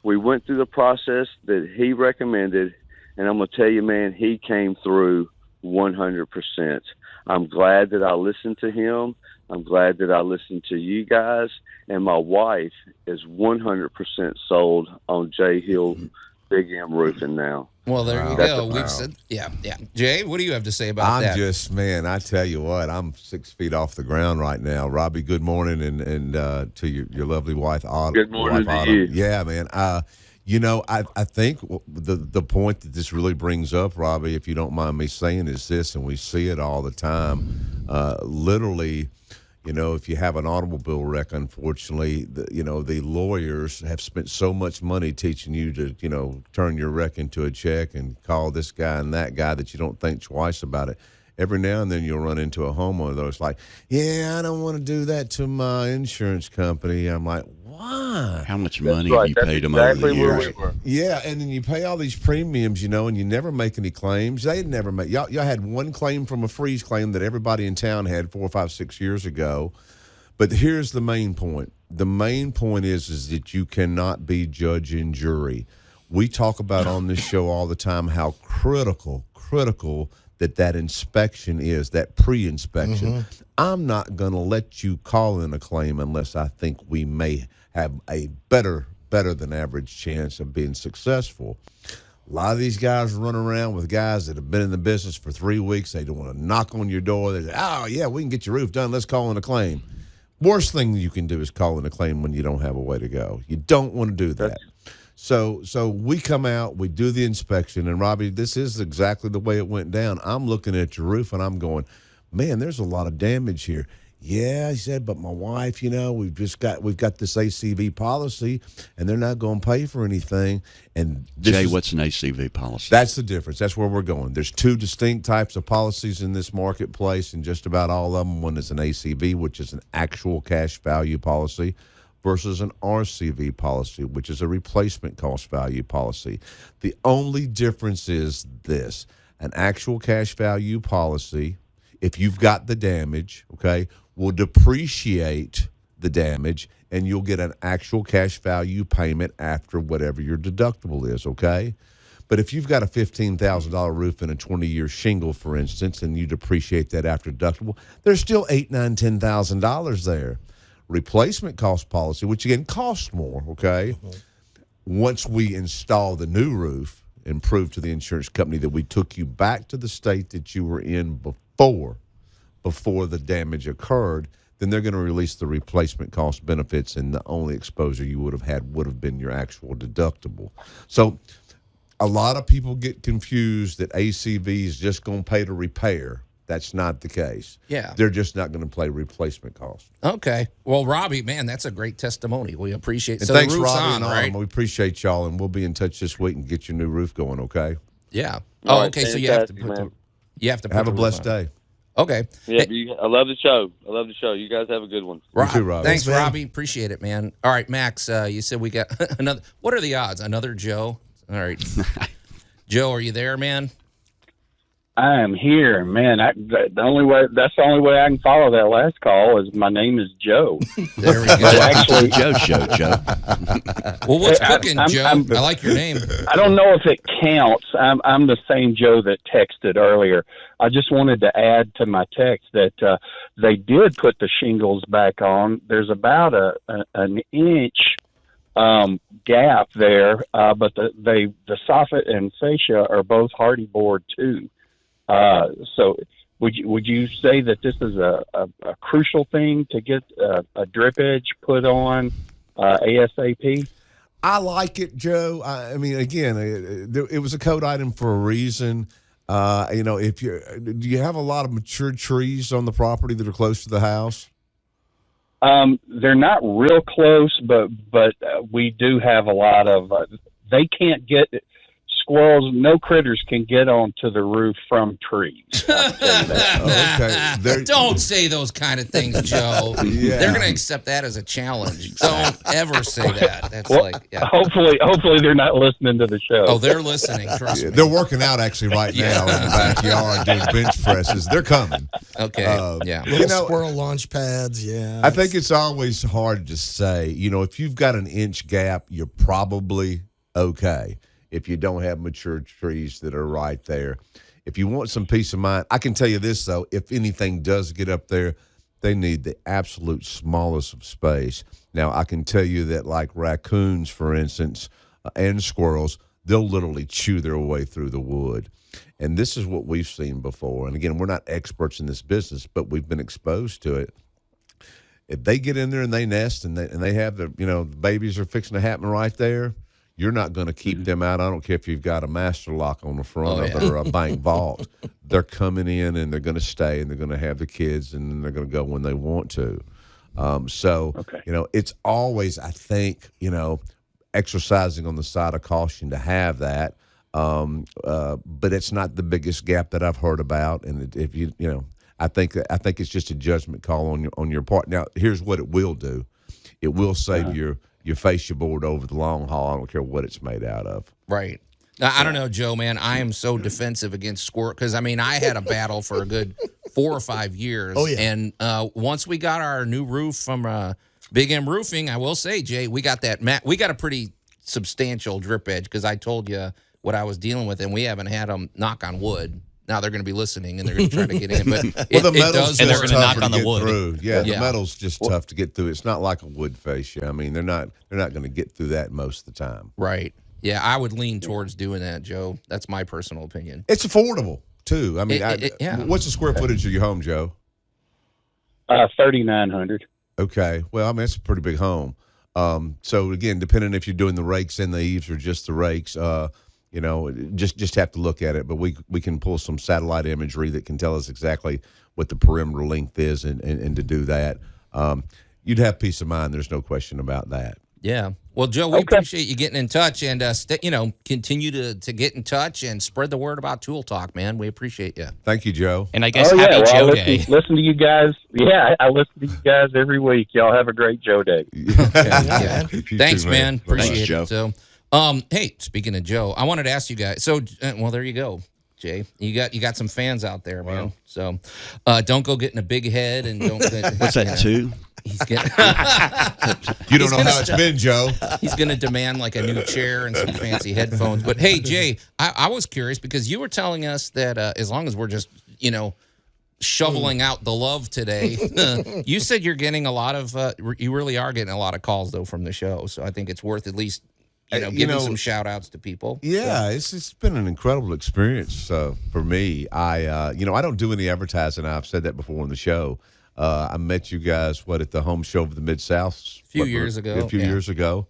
we went through the process that he recommended, and I'm going to tell you, man, he came through 100%. I'm glad that I listened to him. I'm glad that I listened to you guys. And my wife is 100% sold on Jay Hill Big M Roofing now. Well, there you go. We've said, yeah. Jay, what do you have to say about that? I tell you what, I'm 6 feet off the ground right now. Robbie, good morning, and to your lovely wife, Autumn. Good morning to you. Yeah, man. I think the point that this really brings up, Robbie, if you don't mind me saying, is this, and we see it all the time. Literally, if you have an automobile wreck, unfortunately, the lawyers have spent so much money teaching you to, turn your wreck into a check and call this guy and that guy that you don't think twice about it. Every now and then you'll run into a homeowner that's like, yeah, I don't want to do that to my insurance company. I'm like, why? How much money have you paid them over the years? Yeah, and then you pay all these premiums, and you never make any claims. They never make. Y'all had one claim from a freeze claim that everybody in town had 4, 5, 6 years ago. But here's the main point. The main point is that you cannot be judge and jury. We talk about on this show all the time how critical that inspection is, that pre-inspection. Mm-hmm. I'm not going to let you call in a claim unless I think we may have a better than average chance of being successful. A lot of these guys run around with guys that have been in the business for 3 weeks. They don't want to knock on your door. They say, oh, yeah, we can get your roof done. Let's call in a claim. Worst thing you can do is call in a claim when you don't have a way to go. You don't want to do that. So we come out, we do the inspection, and Robbie, this is exactly the way it went down. I'm looking at your roof, and I'm going, man, there's a lot of damage here. Yeah, he said, but my wife, we've got this ACV policy, and they're not going to pay for anything. And Jay, what's an ACV policy? That's the difference. That's where we're going. There's two distinct types of policies in this marketplace, and just about all of them. One is an ACV, which is an actual cash value policy, versus an RCV policy, which is a replacement cost value policy. The only difference is this: an actual cash value policy, if you've got the damage, okay, will depreciate the damage, and you'll get an actual cash value payment after whatever your deductible is, okay? But if you've got a $15,000 roof and a 20-year shingle, for instance, and you depreciate that after deductible, there's still $8,000, $9,000, $10,000 there. Replacement cost policy, which again costs more, okay? Mm-hmm. Once we install the new roof and prove to the insurance company that we took you back to the state that you were in before the damage occurred, then they're going to release the replacement cost benefits, and the only exposure you would have had would have been your actual deductible. So a lot of people get confused that ACV is just going to pay to repair. That's not the case. Yeah. They're just not going to play replacement cost. Okay. Well, Robbie, man, that's a great testimony. We appreciate it. And so thanks, the roof's Robbie, on, and right? We appreciate y'all, and we'll be in touch this week and get your new roof going, okay? Yeah. All Oh, right, okay. So you fantastic, have to man. Have a blessed day. Okay. Yeah, Hey, I love the show. You guys have a good one. You too, Robbie. Thanks, Thanks, man. Robbie. Appreciate it, man. All right, Max, you said we got another. What are the odds? Another Joe? All right. Joe, are you there, man? I am here, man. That's the only way I can follow that last call is my name is Joe. There we go. Actually, Joe show, Joe. Well, what's cooking, Joe? I like your name. I don't know if it counts. I'm the same Joe that texted earlier. I just wanted to add to my text that they did put the shingles back on. There's about an inch gap there, but the soffit and fascia are both hardy board too. So would you say that this is a crucial thing to get a drip edge put on ASAP? I like it, Joe. I mean, again, it was a code item for a reason. Do you have a lot of matured trees on the property that are close to the house? They're not real close, but we do have a lot of. They can't get. Squirrels, no critters can get onto the roof from trees. Okay. Don't say those kind of things, Joe. Yeah. They're going to accept that as a challenge. Don't ever say that. That's Hopefully they're not listening to the show. Oh, they're listening. Trust me. They're working out actually right now in the backyard doing bench presses. They're coming. Okay. Little squirrel launch pads. Yeah. I think it's always hard to say. If you've got an inch gap, you're probably okay. If you don't have mature trees that are right there. If you want some peace of mind, I can tell you this, though. If anything does get up there, they need the absolute smallest of space. Now, I can tell you that like raccoons, for instance, and squirrels, they'll literally chew their way through the wood. And this is what we've seen before. And, again, we're not experts in this business, but we've been exposed to it. If they get in there and they nest and they have the babies are fixing to happen right there, you're not going to keep them out. I don't care if you've got a master lock on the front of it or a bank vault. They're coming in and they're going to stay and they're going to have the kids and then they're going to go when they want to. It's always, I think, exercising on the side of caution to have that. But it's not the biggest gap that I've heard about. And if I think it's just a judgment call on your part. Now, here's what it will do. It will save your fascia board over the long haul. I don't care what it's made out of. Right. Now, I don't know, Joe, man. I am so defensive against squirrel because, I had a battle for a good 4 or 5 years. Oh, yeah. And once we got our new roof from Big M Roofing, I will say, Jay, we got we got a pretty substantial drip edge because I told you what I was dealing with, and we haven't had them knock on wood. Now they're going to be listening and they're going to try to get in, but the metal's and they're going to knock on the wood. Through. Yeah, the metal's just tough to get through. It's not like a wood fascia. They're not going to get through that most of the time. Right. Yeah, I would lean towards doing that, Joe. That's my personal opinion. It's affordable too. What's the square footage of your home, Joe? 3,900. Okay. Well, it's a pretty big home. So again, depending if you're doing the rakes and the eaves or just the rakes, just have to look at it. But we can pull some satellite imagery that can tell us exactly what the perimeter length is, and to do that, you'd have peace of mind. There's no question about that. Yeah. Well, Joe, we appreciate you getting in touch, and continue to get in touch and spread the word about Tool Talk, man. We appreciate you. Thank you, Joe. And I guess happy Joe Day. Listen to you guys. Yeah, I listen to you guys every week. Y'all have a great Joe Day. Thanks, man. Appreciate Joe. it. So, hey, speaking of Joe, I wanted to ask you guys. So, there you go, Jay. You got some fans out there, man. Wow. So, don't go getting a big head and don't. What's that, two? He's gonna. You don't know how it's been, Joe. He's gonna demand like a new chair and some fancy headphones. But hey, Jay, I was curious because you were telling us that as long as we're just shoveling out the love today, you said you're getting a lot of. You really are getting a lot of calls though from the show. So I think it's worth at least. Giving some shout outs to people. Yeah, it's been an incredible experience for me. I don't do any advertising. I've said that before on the show. I met you guys at the home show of the Mid-South a few years ago,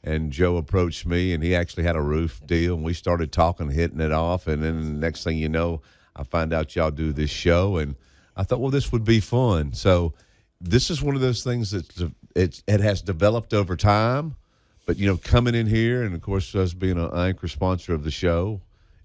and Joe approached me, and he actually had a roof deal, and we started talking, hitting it off, and then the next thing you know, I find out y'all do this show, and I thought, well, this would be fun. So this is one of those things that it has developed over time. But, coming in here, and, of course, us being an anchor sponsor of the show,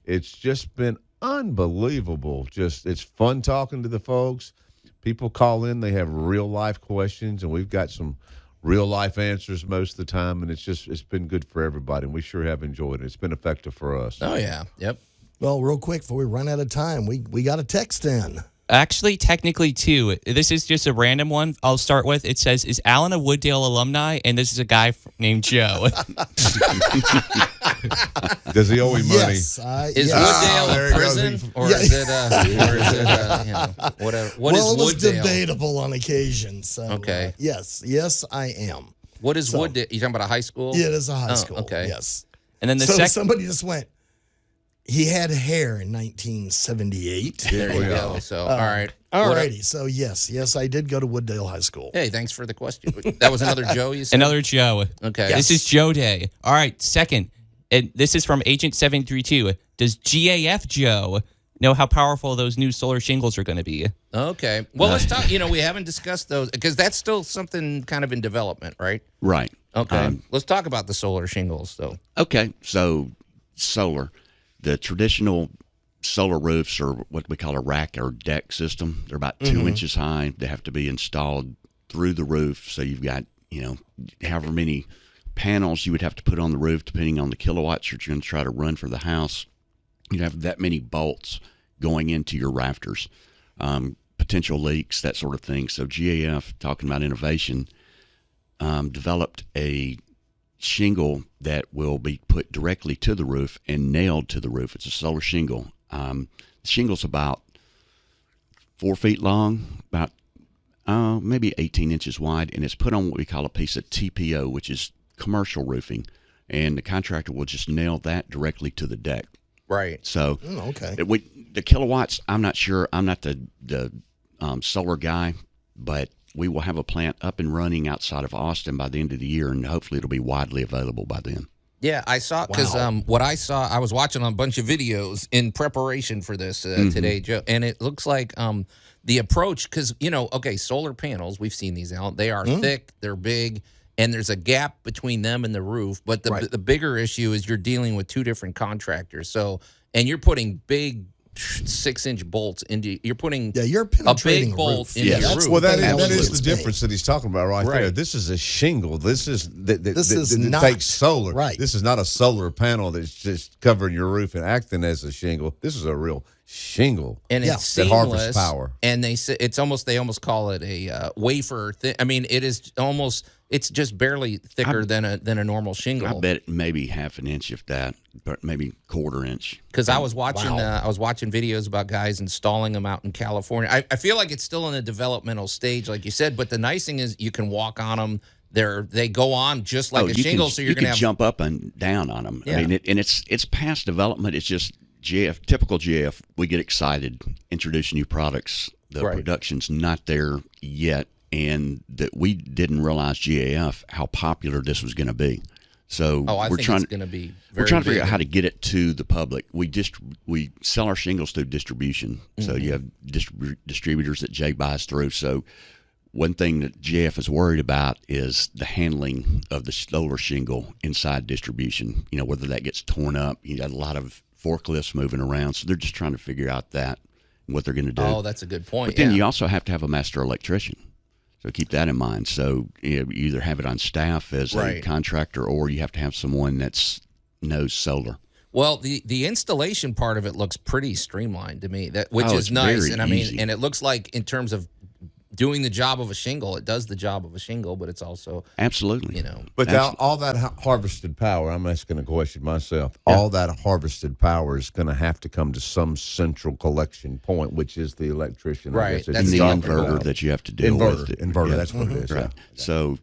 it's just been unbelievable. It's fun talking to the folks. People call in. They have real-life questions, and we've got some real-life answers most of the time. And it's been good for everybody, and we sure have enjoyed it. It's been effective for us. Oh, yeah. Yep. Well, real quick before we run out of time, we got a text in. Actually, technically, two. This is just a random one. I'll start with. It says, "Is Allan a Wooddale alumni?" And this is a guy named Joe. Does he owe him money? Yes, Is Wooddale a prison, or is it whatever? What is it was Wooddale? debatable on occasion. So Okay. yes, I am. What is Wooddale? You talking about a high school? Yeah, it is a high school. Okay. Yes. And then the So second. somebody just went. He had hair in 1978. There you go. So, all right. All righty. So, yes, I did go to Wooddale High School. Hey, thanks for the question. That was another Joe, you said? Another Joe. Okay. This is Joe Day. All right, second. And this is from Agent 732. Does GAF Joe know how powerful those new solar shingles are going to be? Okay. Well, let's talk. We haven't discussed those because that's still something kind of in development, right? Right. Okay. Let's talk about the solar shingles, though. Okay, so solar. The traditional solar roofs are what we call a rack or deck system. They're about 2 inches high. They have to be installed through the roof. So you've got, however many panels you would have to put on the roof, depending on the kilowatts you're going to try to run for the house. You'd have that many bolts going into your rafters, potential leaks, that sort of thing. So GAF, talking about innovation, developed a shingle that will be put directly to the roof and nailed to the roof. It's a solar shingle. The shingle's about 4 feet long, about maybe 18 inches wide, and it's put on what we call a piece of TPO, which is commercial roofing, and the contractor will just nail that directly to the deck. Right. So okay. The kilowatts, I'm not sure. I'm not the solar guy, but we will have a plant up and running outside of Austin by the end of the year, and hopefully it'll be widely available by then. Yeah, I saw because what I saw, I was watching a bunch of videos in preparation for this today, Joe, and it looks like the approach because solar panels, we've seen these out. They are thick, they're big, and there's a gap between them and the roof. But the bigger issue is you're dealing with two different contractors. So, and you're putting big 6-inch bolts into. You're putting you're penetrating a big bolt into Yeah, your that's roof. Well, that Absolutely. is the difference that he's talking about right there. This is a shingle. This is not takes solar. right. This is not a solar panel that's just covering your roof and acting as a shingle. This is a real shingle, and it's that seamless, harvests power. And they say they almost call it a wafer. I mean, it is almost. It's just barely thicker than a normal shingle. I bet it maybe half an inch, if that, but maybe quarter inch. Because I was watching videos about guys installing them out in California. I feel like it's still in a developmental stage, like you said. But the nice thing is you can walk on them. They go on just like a shingle. So you're going to jump up and down on them. Yeah. I mean, it's past development. It's just GF, typical GF. We get excited, introduce new products. The production's not there yet. And that we didn't realize GAF how popular this was going to be. So we're trying to figure out how to get it to the public. We sell our shingles through distribution. So you have distributors that Jay buys through. So one thing that GAF is worried about is the handling of the solar shingle inside distribution. Whether that gets torn up. You got a lot of forklifts moving around, so they're just trying to figure out what they're going to do. Oh, that's a good point. But then you also have to have a master electrician. So keep that in mind. So you either have it on staff as a contractor, or you have to have someone that knows solar. Well, the installation part of it looks pretty streamlined to me, which is nice. And I mean, easy. and it looks like in terms of doing the job of a shingle, it does the job of a shingle, but it's also absolutely, But all that harvested power, I'm asking a question myself. Yeah. All that harvested power is going to have to come to some central collection point, which is the electrician. Right, that's the inverter that you have to deal with. Inverter, that's what it is. Right. Yeah. So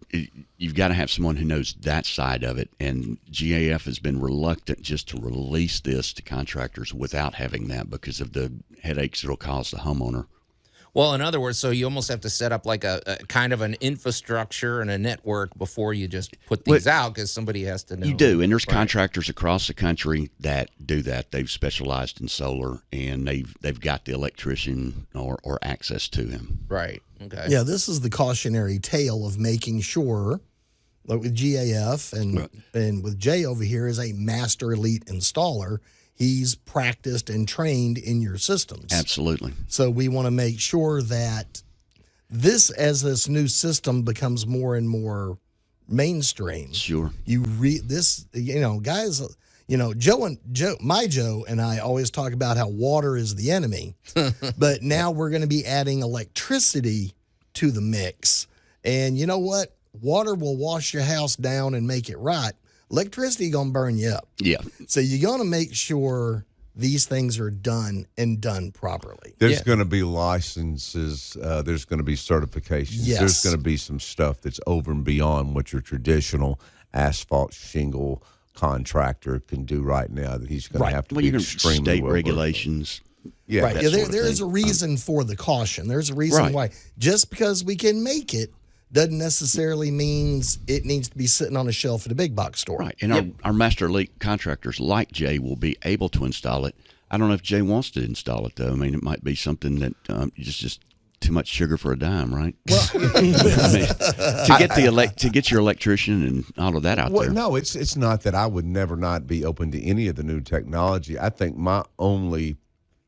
you've got to have someone who knows that side of it, and GAF has been reluctant just to release this to contractors without having that because of the headaches it'll cause the homeowner. Well, in other words, so you almost have to set up like a kind of an infrastructure and a network before you just put these out because somebody has to know. You do, and there's contractors across the country that do that. They've specialized in solar, and they've got the electrician or access to him. Right. Okay. Yeah, this is the cautionary tale of making sure, like with GAF and with Jay over here is a master elite installer. He's practiced and trained in your systems. Absolutely. So we want to make sure that as this new system becomes more and more mainstream. Sure. Guys, Joe and I always talk about how water is the enemy, but now we're going to be adding electricity to the mix. And you know what? Water will wash your house down and make it right. Electricity going to burn you up. Yeah. So you're going to make sure these things are done properly. There's going to be licenses. There's going to be certifications. Yes. There's going to be some stuff that's over and beyond what your traditional asphalt shingle contractor can do right now that he's going to have to be extremely state well regulations. Yeah, right. Yeah, there is a reason for the caution. There's a reason why. Just because we can make it doesn't necessarily means it needs to be sitting on a shelf at a big box store. Right. And our master elite contractors like Jay will be able to install it. I don't know if Jay wants to install it, though. I mean, it might be something that just too much sugar for a dime, right? Well, I mean, to get your electrician and all of that out there. No, it's not that I would never not be open to any of the new technology. I think my only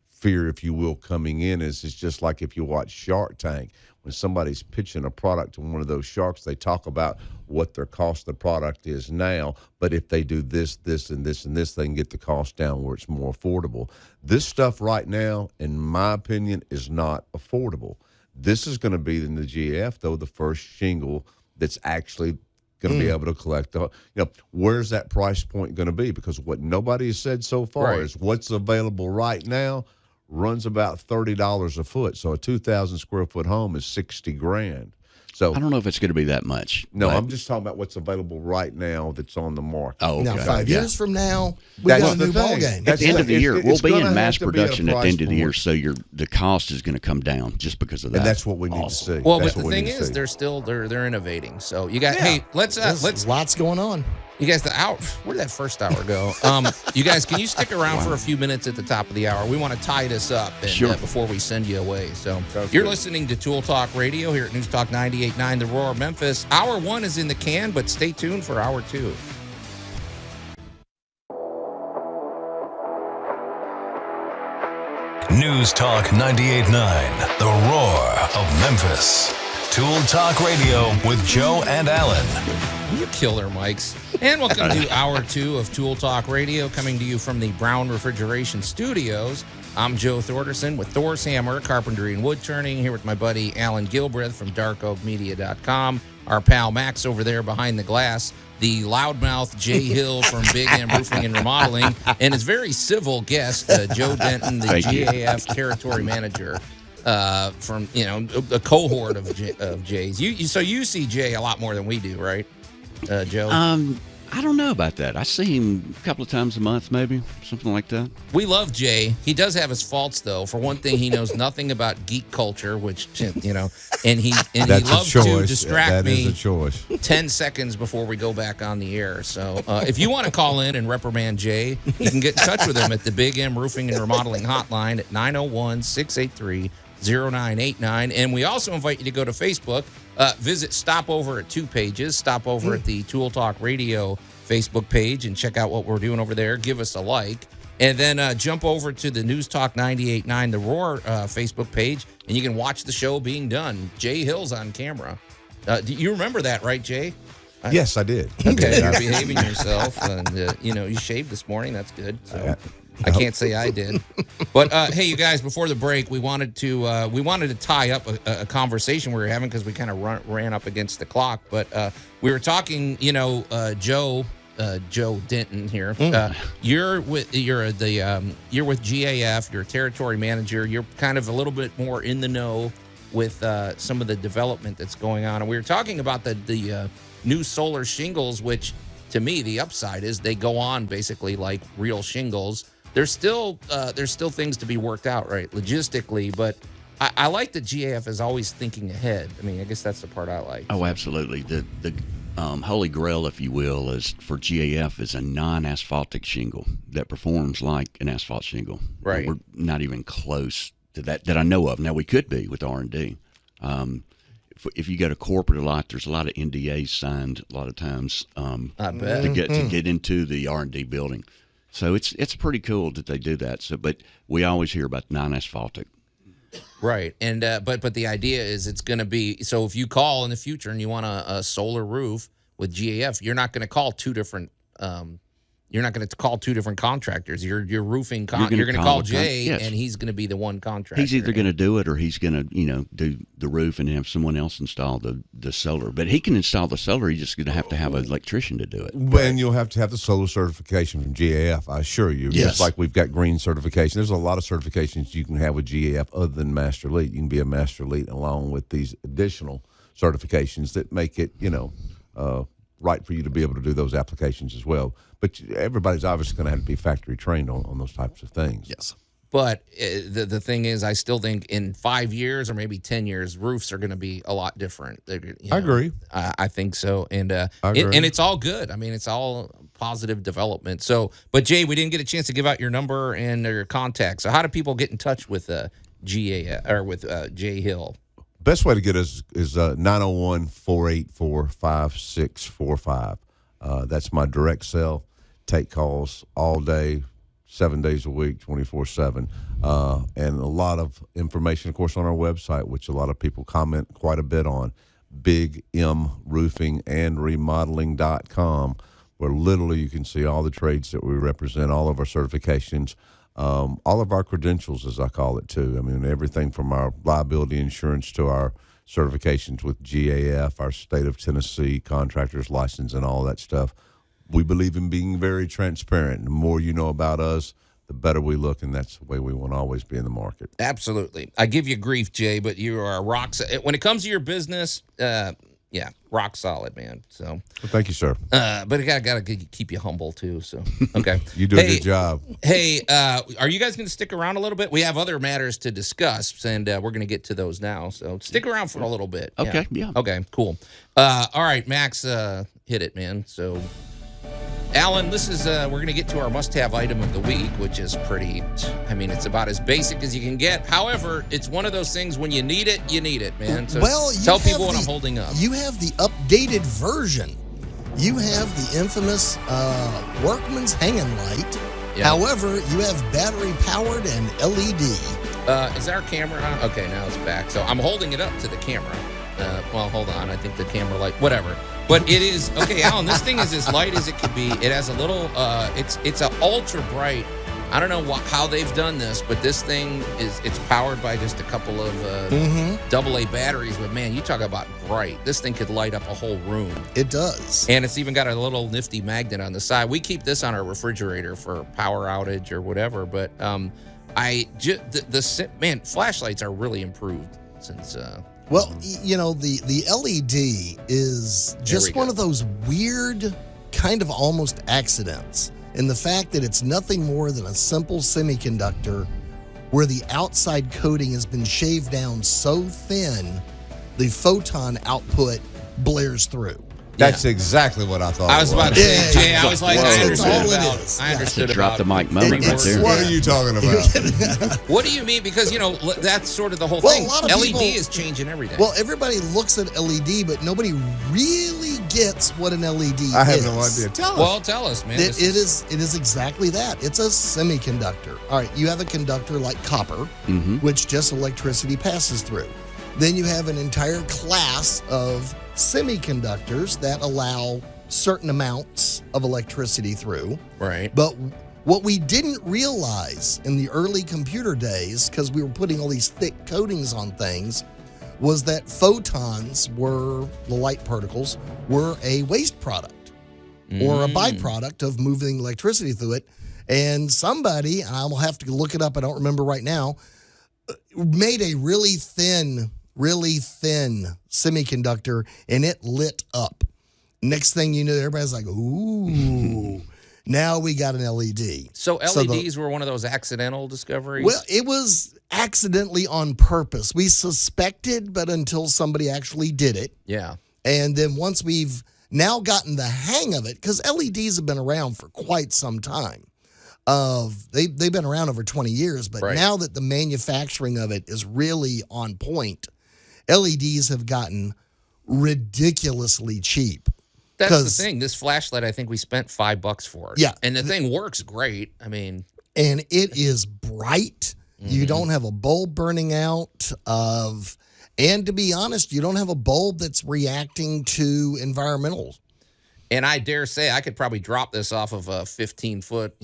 fear, if you will, coming in is just like if you watch Shark Tank. When somebody's pitching a product to one of those sharks, they talk about what their cost of the product is now, but if they do this, this, and this, and this, they can get the cost down where it's more affordable. This stuff right now, in my opinion, is not affordable. This is going to be in the GAF, though, the first shingle that's actually going to be able to collect. Where's that price point going to be? Because what nobody has said so far is what's available right now runs about $30 a foot. So a 2,000 square foot home is $60,000. So I don't know if it's going to be that much. No, I'm just talking about what's available right now that's on the market. Oh, okay. Now, 5 years from now, we got a new ball game. At the end of the year, we'll be in mass production at the end of the year, so the cost is going to come down just because of that. And that's what we need to see. Well, but the thing is, they're innovating. So you got let's lots going on. You guys, where'd that first hour go? You guys, can you stick around for a few minutes at the top of the hour? We want to tie this up before we send you away. So you're listening to Tool Talk Radio here at News Talk 98.9 The Roar Memphis. Hour 1 is in the can, but stay tuned for Hour 2. News Talk 98.9 The Roar of Memphis. Tool Talk Radio with Joe and Allan. You killer mics. And welcome to Hour 2 of Tool Talk Radio, coming to you from the Brown Refrigeration Studios. I'm Joe Thorderson with Thor's Hammer, Carpentry and Wood Turning, here with my buddy Allan Gilbreth from darkoakmedia.com. Our pal Max over there behind the glass, the loudmouth Jay Hill from Big M Roofing and Remodeling, and his very civil guest, Joe Denton, the GAF Territory Manager. From a cohort of Jays. So you see Jay a lot more than we do, right, Joe? I don't know about that. I see him a couple of times a month, maybe something like that. We love Jay. He does have his faults, though. For one thing, he knows nothing about geek culture, which and he loves to distract me. That is a choice. 10 seconds before we go back on the air. So if you want to call in and reprimand Jay, you can get in touch with him at the Big M Roofing and Remodeling Hotline at 901-683-0989. And we also invite you to go to Facebook. Stop over at 2 pages. Stop over at the Tool Talk Radio Facebook page and check out what we're doing over there. Give us a like. And then jump over to the News Talk 98.9 The Roar Facebook page, and you can watch the show being done. Jay Hill's on camera. Do you remember that, right, Jay? Yes, I did. Okay, you're behaving yourself. And, you shaved this morning. That's good. So. I can't say I did, but hey, you guys! Before the break, we wanted to tie up a conversation we were having because we kind of ran up against the clock. But we were talking, Joe Denton here. You're with GAF. You're a territory manager. You're kind of a little bit more in the know with some of the development that's going on. And we were talking about the new solar shingles, which to me the upside is they go on basically like real shingles. There's still things to be worked out, right, logistically, but I like that GAF is always thinking ahead. I mean, I guess that's the part I like. Oh, absolutely. The holy grail, if you will, is for GAF is a non-asphaltic shingle that performs like an asphalt shingle. Right. We're not even close to that I know of. Now, we could be with R&D. If you go to corporate a lot, there's a lot of NDAs signed a lot of times I bet. to get into the R&D building. So it's pretty cool that they do that. So, but we always hear about non-asphaltic. Right, and but the idea is it's going to be, so if you call in the future and you want a solar roof with GAF, you're not going to call two different you're not going to call two different contractors. You're roofing. You're going to call Jay, yes. and he's going to be the one contractor. He's either going to do it or he's going to, do the roof and have someone else install the solar. But he can install the solar. He's just going to have an electrician to do it. And you'll have to have the solar certification from GAF, I assure you. Yes. Just like we've got green certification. There's a lot of certifications you can have with GAF other than Master Elite. You can be a Master Elite along with these additional certifications that make it, right for you to be able to do those applications as well. But everybody's obviously going to have to be factory trained on those types of things. Yes. But the thing is, I still think in 5 years or maybe 10 years, roofs are going to be a lot different. I agree. I think so. And I agree. and it's all good. I mean, it's all positive development. So, but Jay, we didn't get a chance to give out your number and your contact. So how do people get in touch with Jay Hill? Best way to get us is 901-484-5645. That's my direct cell. Take calls all day, 7 days a week, 24/7. And a lot of information, of course, on our website, which a lot of people comment quite a bit on, bigmroofingandremodeling.com, where literally you can see all the trades that we represent, all of our certifications, all of our credentials, as I call it, too. I mean, everything from our liability insurance to our certifications with GAF, our state of Tennessee contractor's license, and all that stuff. We believe in being very transparent. The more you know about us, the better we look, and that's the way we want to always be in the market. Absolutely. I give you grief, Jay, but you are a when it comes to your business, rock solid, man. So, Well, thank you, sir. but I gotta keep you humble too. So, okay, You do a good job. Hey, are you guys going to stick around a little bit? We have other matters to discuss, and we're going to get to those now. So, stick around for a little bit. Okay, yeah. Okay, cool. All right, Max, hit it, man. So, Allan, this is we're going to get to our must-have item of the week, which is it's about as basic as you can get. However, it's one of those things when you need it, man. So tell people what I'm holding up. You have the updated version. You have the infamous Workman's hanging light. Yeah. However, you have battery-powered and LED. Is our camera on? Okay, now it's back. So I'm holding it up to the camera. Well, hold on. I think the camera light, whatever. But it is, okay, Allan, this thing is as light as it can be. It has a little, it's an ultra bright. I don't know how they've done this, but this thing it's powered by just a couple of AA batteries. But man, you talk about bright. This thing could light up a whole room. It does. And it's even got a little nifty magnet on the side. We keep this on our refrigerator for power outage or whatever. But flashlights are really improved since. Well, the LED is just one of those weird kind of almost accidents in the fact that it's nothing more than a simple semiconductor where the outside coating has been shaved down so thin the photon output blares through. That's exactly what I thought. I was about to say, Jay, I was like, I understood drop the mic moment right there. What are you talking about? What do you mean? Because, that's sort of the whole Well, thing. a lot of LED people- is changing everything. Well, everybody looks at LED, but nobody really gets what an LED is. I have no idea. Tell us. Tell us, man. It is exactly that. It's a semiconductor. All right, you have a conductor like copper, which just electricity passes through. Then you have an entire class of semiconductors that allow certain amounts of electricity through. Right. But what we didn't realize in the early computer days, because we were putting all these thick coatings on things, was that photons the light particles, were a waste product or a byproduct of moving electricity through it. And somebody, and I will have to look it up, I don't remember right now, made a really thin semiconductor, and it lit up. Next thing you know, everybody's like, ooh, now we got an LED. So LEDs were one of those accidental discoveries? Well, it was accidentally on purpose. We suspected, but until somebody actually did it. Yeah. And then once we've now gotten the hang of it, because LEDs have been around for quite some time. They've been around over 20 years, but now that the manufacturing of it is really on point, LEDs have gotten ridiculously cheap. That's the thing. This flashlight, I think we spent $5 for it. Yeah. And the thing works great. I mean. And it is bright. You don't have a bulb burning out and to be honest, you don't have a bulb that's reacting to environmental. And I dare say I could probably drop this off of a 15-foot,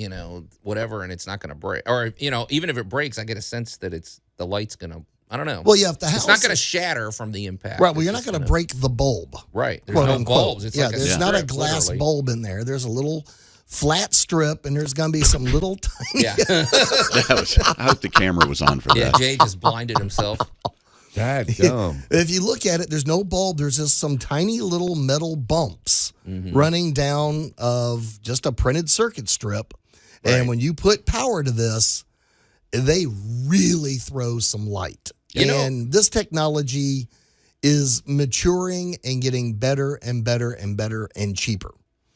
whatever, and it's not going to break. Or, even if it breaks, I get a sense that the light's going to, I don't know. Well, you have the house. It's not going to shatter from the impact. Right. Well, you're not going to break the bulb. Right. There's Quote, no unquote. bulbs. It's like there's not a glass bulb in there. There's a little flat strip, and there's going to be some little tiny. Yeah. I hope the camera was on for Yeah, that. Jay just blinded himself. Dadgum. If you look at it, there's no bulb. There's just some tiny little metal bumps running down of just a printed circuit strip. Right. And when you put power to this, they really throw some light. And this technology is maturing and getting better and better and better and cheaper.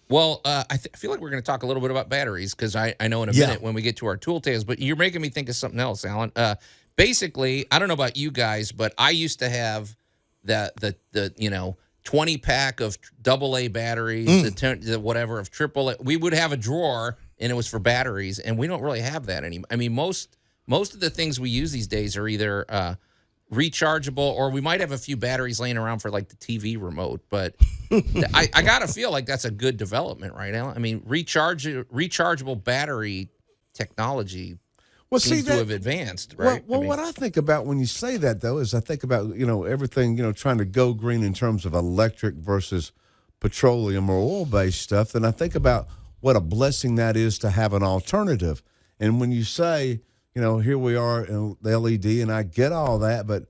Well, I feel like we're going to talk a little bit about batteries because I know in a minute when we get to our tool tales, but you're making me think of something else, Alan. Basically, I don't know about you guys, but I used to have the 20-pack of AA batteries, the whatever of AAA. We would have a drawer, and it was for batteries, and we don't really have that anymore. I mean, most of the things we use these days are either rechargeable, or we might have a few batteries laying around for like the TV remote. But I gotta feel like that's a good development, right, Alan? I mean, rechargeable battery technology. Well, seems to have advanced, right? Well, what I think about when you say that, though, is I think about, everything, trying to go green in terms of electric versus petroleum or oil-based stuff. And I think about what a blessing that is to have an alternative. And when you say, here we are in the LED, and I get all that, but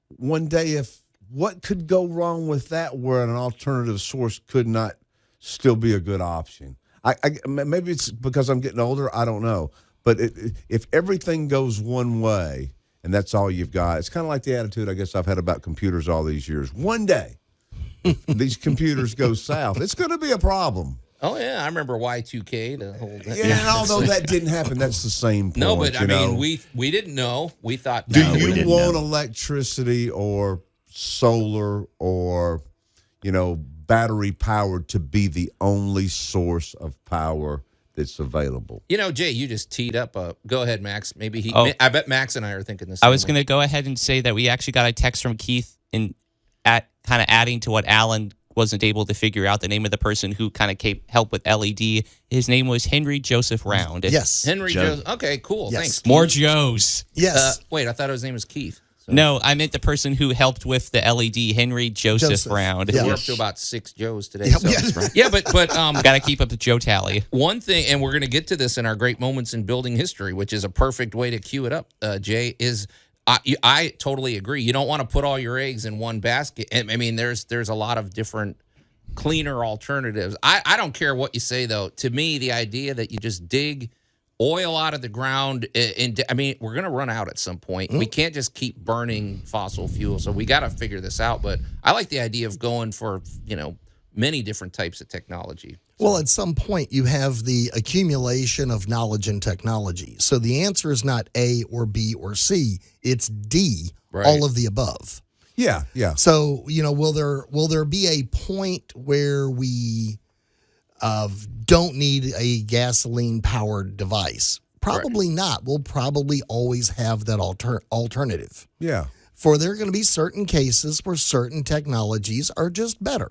one day what could go wrong with that where an alternative source could not still be a good option? Maybe it's because I'm getting older. I don't know. But if everything goes one way and that's all you've got, it's kind of like the attitude I guess I've had about computers all these years. One day, these computers go south, it's going to be a problem. Oh, yeah. I remember Y2K, the whole thing. Yeah, and although that didn't happen, that's the same point. No, but I mean, we didn't know. We thought. Do you want electricity or solar or, battery powered to be the only source of power that's available? Jay, you just teed up. Go ahead, Max. Maybe I bet Max and I are thinking this. I was going to go ahead and say that we actually got a text from Keith kind of adding to what Alan wasn't able to figure out, the name of the person who kind of helped with LED. His name was Henry Joseph Round. Yes. Henry Joseph. Okay, cool. Yes. Thanks, Keith. More Joes. Yes. Wait, I thought his name was Keith. So. No, I meant the person who helped with the LED, Henry Joseph Round. Yeah. We're up to about 6 Joes today. Yep. So. Yeah, but got to keep up the Joe tally. One thing, and we're going to get to this in our great moments in building history, which is a perfect way to cue it up, Jay, is I totally agree. You don't want to put all your eggs in one basket. I mean, there's a lot of different cleaner alternatives. I don't care what you say, though. To me, the idea that you just dig oil out of the ground, I mean, we're going to run out at some point. We can't just keep burning fossil fuel, so we got to figure this out. But I like the idea of going for, many different types of technology. Well, at some point, you have the accumulation of knowledge and technology. So the answer is not A or B or C. It's D, all of the above. Yeah. So, will there be a point where we don't need a gasoline-powered device? Probably not. We'll probably always have that alternative. Yeah. For there are going to be certain cases where certain technologies are just better.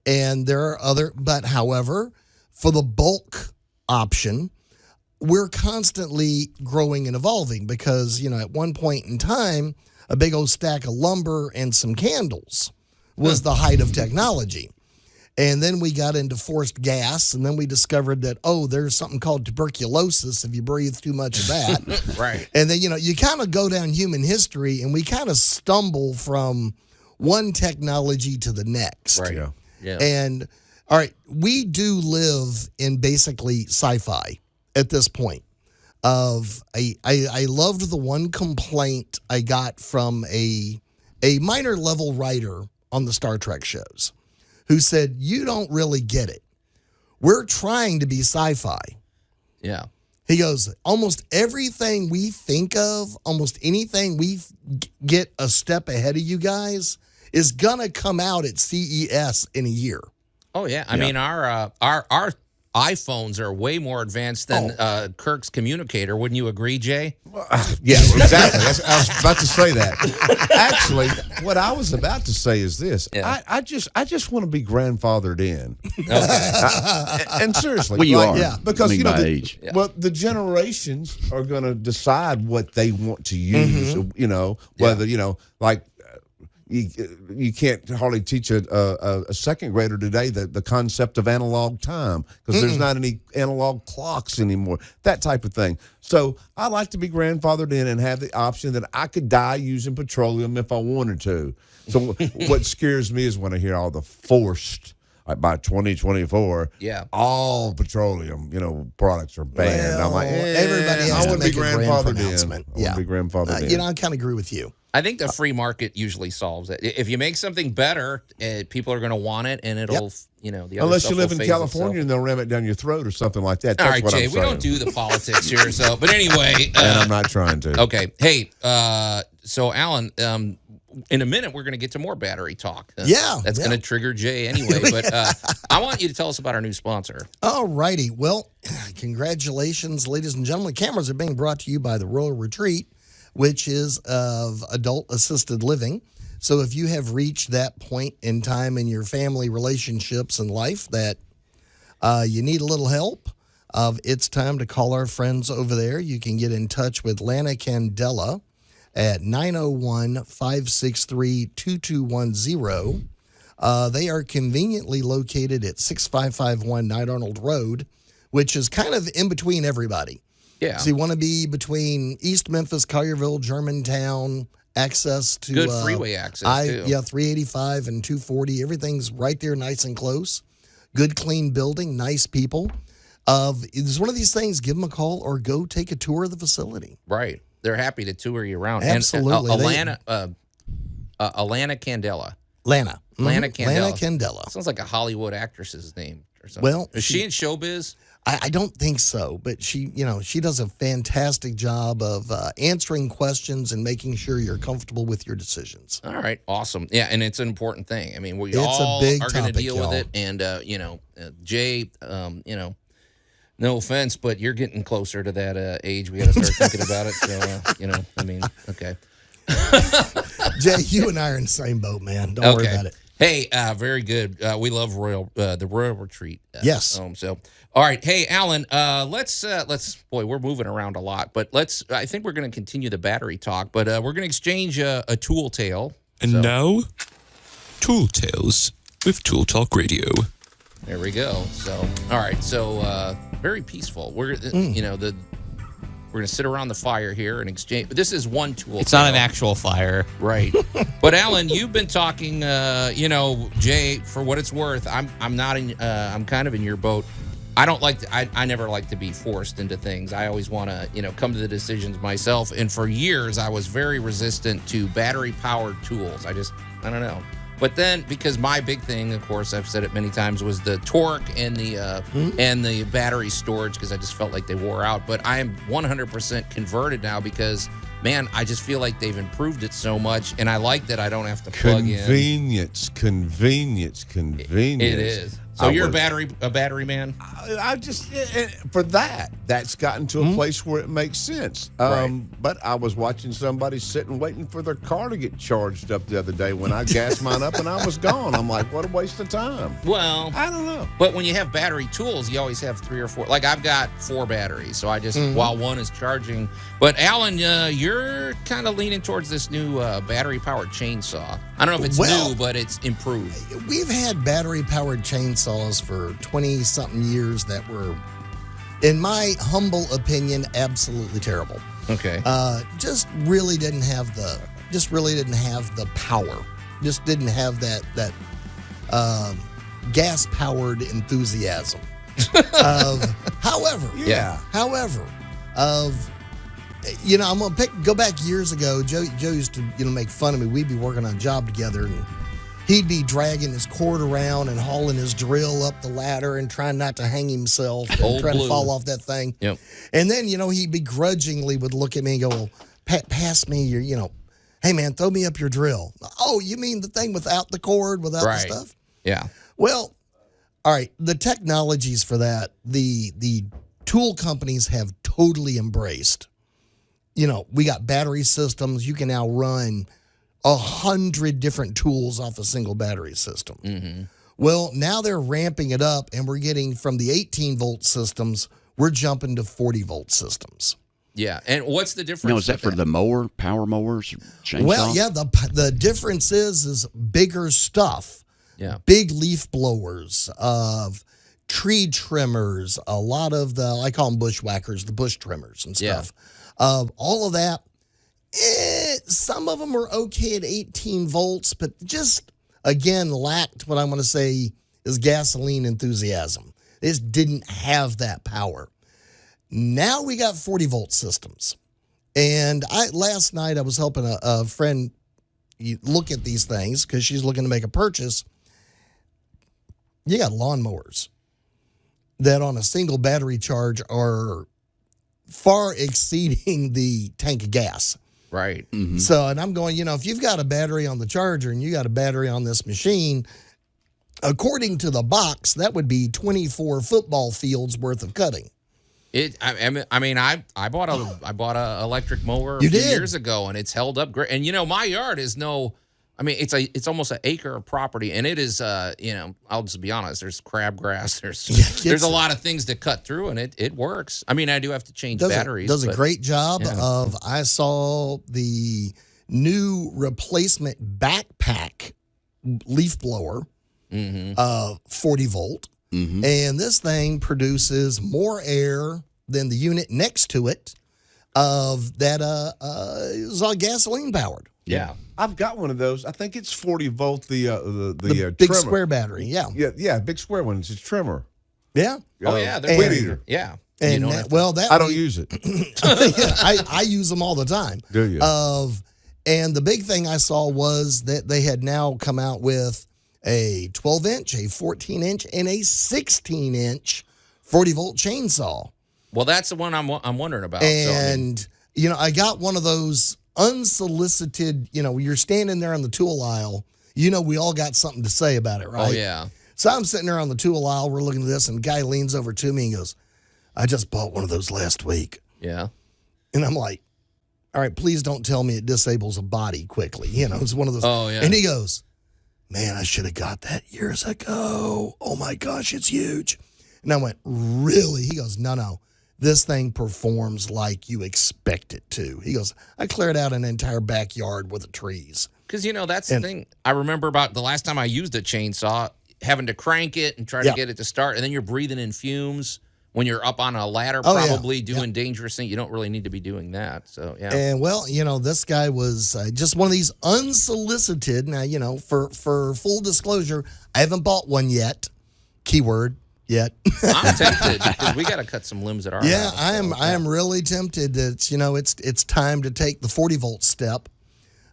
And there are but however, for the bulk option, we're constantly growing and evolving because, at one point in time, a big old stack of lumber and some candles was the height of technology. And then we got into forced gas, and then we discovered that, there's something called tuberculosis if you breathe too much of that. Right. And then, you kind of go down human history, and we kind of stumble from one technology to the next. Right. Yeah. And, all right, we do live in basically sci-fi at this point. I loved the one complaint I got from a minor level writer on the Star Trek shows who said, you don't really get it. We're trying to be sci-fi. Yeah. He goes, almost everything we think of, almost anything we get a step ahead of you guys is going to come out at CES in a year. Oh, yeah. I mean, our iPhones are way more advanced than Kirk's communicator. Wouldn't you agree, Jay? Yeah, exactly. I was about to say that. Actually, what I was about to say is this. Yeah. I just want to be grandfathered in. Okay. And seriously. Well, you are. yeah. Because, by age. well, the generations are going to decide what they want to use, whether, like, you can't hardly teach a second grader today the concept of analog time because there's not any analog clocks anymore, that type of thing. So I like to be grandfathered in and have the option that I could die using petroleum if I wanted to. So what scares me is when I hear all the forced, by 2024, all petroleum, products are banned. Well, I'm like, everybody has to make a grand pronouncement. I want to be grandfathered in. I kind of agree with you. I think the free market usually solves it. If you make something better, people are going to want it, and it'll, the other Unless stuff you live will in phase California itself. and they'll ram it down your throat or something like that. All That's right, what Jay, I'm we saying. don't do the politics here. So, but anyway, And I'm not trying to. okay. Hey, so Allan, in a minute we're going to get to more battery talk. That's going to trigger Jay anyway. But I want you to tell us about our new sponsor. All righty. Well, congratulations, ladies and gentlemen. Cameras are being brought to you by the Royal Retreat, which is of adult assisted living. So if you have reached that point in time in your family relationships and life that you need a little help, it's time to call our friends over there. You can get in touch with Lana Candela at 901-563-2210. They are conveniently located at 6551 Knight Arnold Road, which is kind of in between everybody. Yeah. So you want to be between East Memphis, Collierville, Germantown, access to Good freeway access, too. Yeah, 385 and 240. Everything's right there, nice and close. Good, clean building, nice people. It's one of these things, give them a call or go take a tour of the facility. Right. They're happy to tour you around. Absolutely. And Alana Candela. Lana. Lana Candela. Lana Candela. Sounds like a Hollywood actress's name or something. Well, is she in showbiz? I don't think so, but she does a fantastic job of answering questions and making sure you're comfortable with your decisions. All right, awesome. Yeah, and it's an important thing. I mean, we It's a all big are going to topic, deal y'all. with it. And, Jay, no offense, but you're getting closer to that age. We got to start thinking about it. So, okay. Jay, you and I are in the same boat, man. Don't worry about it. Hey, very good. We love the Royal Retreat. Yes. So, all right. Hey, Allan. Let's. Boy, we're moving around a lot, but I think we're going to continue the battery talk, but we're going to exchange a tool tale. And now, Tool Tales with Tool Talk Radio. There we go. So, all right. So, very peaceful. We're we're going to sit around the fire here and exchange. This is one tool. It's not an actual fire. Right. But Allan, you've been talking, Jay, for what it's worth, I'm kind of in your boat. I never like to be forced into things. I always want to, come to the decisions myself. And for years, I was very resistant to battery powered tools. I don't know. But then, because my big thing, of course, I've said it many times, was the torque and the battery storage, because I just felt like they wore out. But I am 100% converted now because, man, I just feel like they've improved it so much, and I like that I don't have to plug in. Convenience. It is. So you're a battery man? I just, for that's gotten to a place where it makes sense. Right. But I was watching somebody sitting waiting for their car to get charged up the other day when I gassed mine up and I was gone. I'm like, what a waste of time. Well, I don't know. But when you have battery tools, you always have 3 or 4. Like I've got 4 batteries, so I just, while one is charging. But Allan, you're kind of leaning towards this new battery-powered chainsaw. I don't know if it's new, but it's improved. We've had battery-powered chainsaws for 20-something years that were, in my humble opinion, absolutely terrible. Okay. Just really didn't have the power. Just didn't have that gas-powered enthusiasm. However, I'm gonna go back years ago. Joe used to make fun of me. We'd be working on a job together, and he'd be dragging his cord around and hauling his drill up the ladder and trying not to hang himself and trying to fall off that thing. Yep. And then he begrudgingly would look at me and go, "Well, pass me your hey man, throw me up your drill." Oh, you mean the thing without the cord, without the stuff? Yeah. Well, All right, the technologies for that, the tool companies have totally embraced. We got battery systems. You can now run 100 different tools off a single battery system. Mm-hmm. Well, now they're ramping it up, and we're getting from the 18-volt systems, we're jumping to 40-volt systems. Yeah, and what's the difference? No, is that for the power mowers, chainsaws? Well, yeah, the difference is bigger stuff. Yeah. Big leaf blowers, tree trimmers, a lot of I call them bushwhackers, the bush trimmers and stuff. All of that. Some of them are okay at 18 volts, but just, again, lacked what I'm going to say is gasoline enthusiasm. They just didn't have that power. Now we got 40-volt systems. And last night I was helping a friend look at these things because she's looking to make a purchase. You got lawnmowers that on a single battery charge are far exceeding the tank of gas. Right. Mm-hmm. So, and I'm going, if you've got a battery on the charger and you got a battery on this machine, according to the box, that would be 24 football fields worth of cutting. I bought a electric mower a few years ago, and it's held up great. And my yard is it's almost an acre of property, and it is I'll just be honest. There's crabgrass. There's a lot of things to cut through, and it works. I do have to change batteries. Does a great job of. I saw the new replacement backpack leaf blower, 40 volt. Mm-hmm. And this thing produces more air than the unit next to it is all gasoline powered. Yeah. I've got one of those. I think it's 40 volt. The big trimmer. square battery. Yeah. Yeah, big square one. It's a trimmer. Yeah. Oh yeah, they're weed eater. Yeah. And I don't use it. I use them all the time. Do you? And the big thing I saw was that they had now come out with a 12-inch, a 14-inch, and a 16-inch 40-volt chainsaw. Well, that's the one I'm wondering about. And, I got one of those unsolicited, you're standing there on the tool aisle. We all got something to say about it, right? Oh, yeah. So I'm sitting there on the tool aisle. We're looking at this, and the guy leans over to me and goes, I just bought one of those last week. Yeah. And I'm like, all right, please don't tell me it disables a body quickly. It's one of those. Oh, yeah. And he goes, man, I should have got that years ago. Oh, my gosh, it's huge. And I went, really? He goes, no. This thing performs like you expect it to. He goes, I cleared out an entire backyard with the trees. Because, that's the thing. I remember about the last time I used a chainsaw, having to crank it and try to get it to start, and then you're breathing in fumes when you're up on a ladder, probably doing dangerous things. You don't really need to be doing that. So, yeah. And, this guy was just one of these unsolicited. Now, for full disclosure, I haven't bought one yet. Keyword. Yet. I'm tempted because we got to cut some limbs at our house. I am really tempted that it's time to take the 40-volt step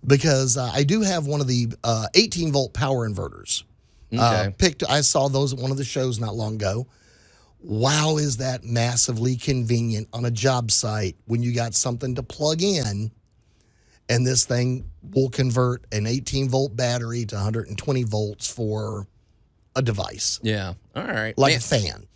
because I do have one of the 18-volt power inverters. Okay. I saw those at one of the shows not long ago. Wow, is that massively convenient on a job site when you got something to plug in, and this thing will convert an 18-volt battery to 120 volts for a device. Yeah. All right. Like a fan.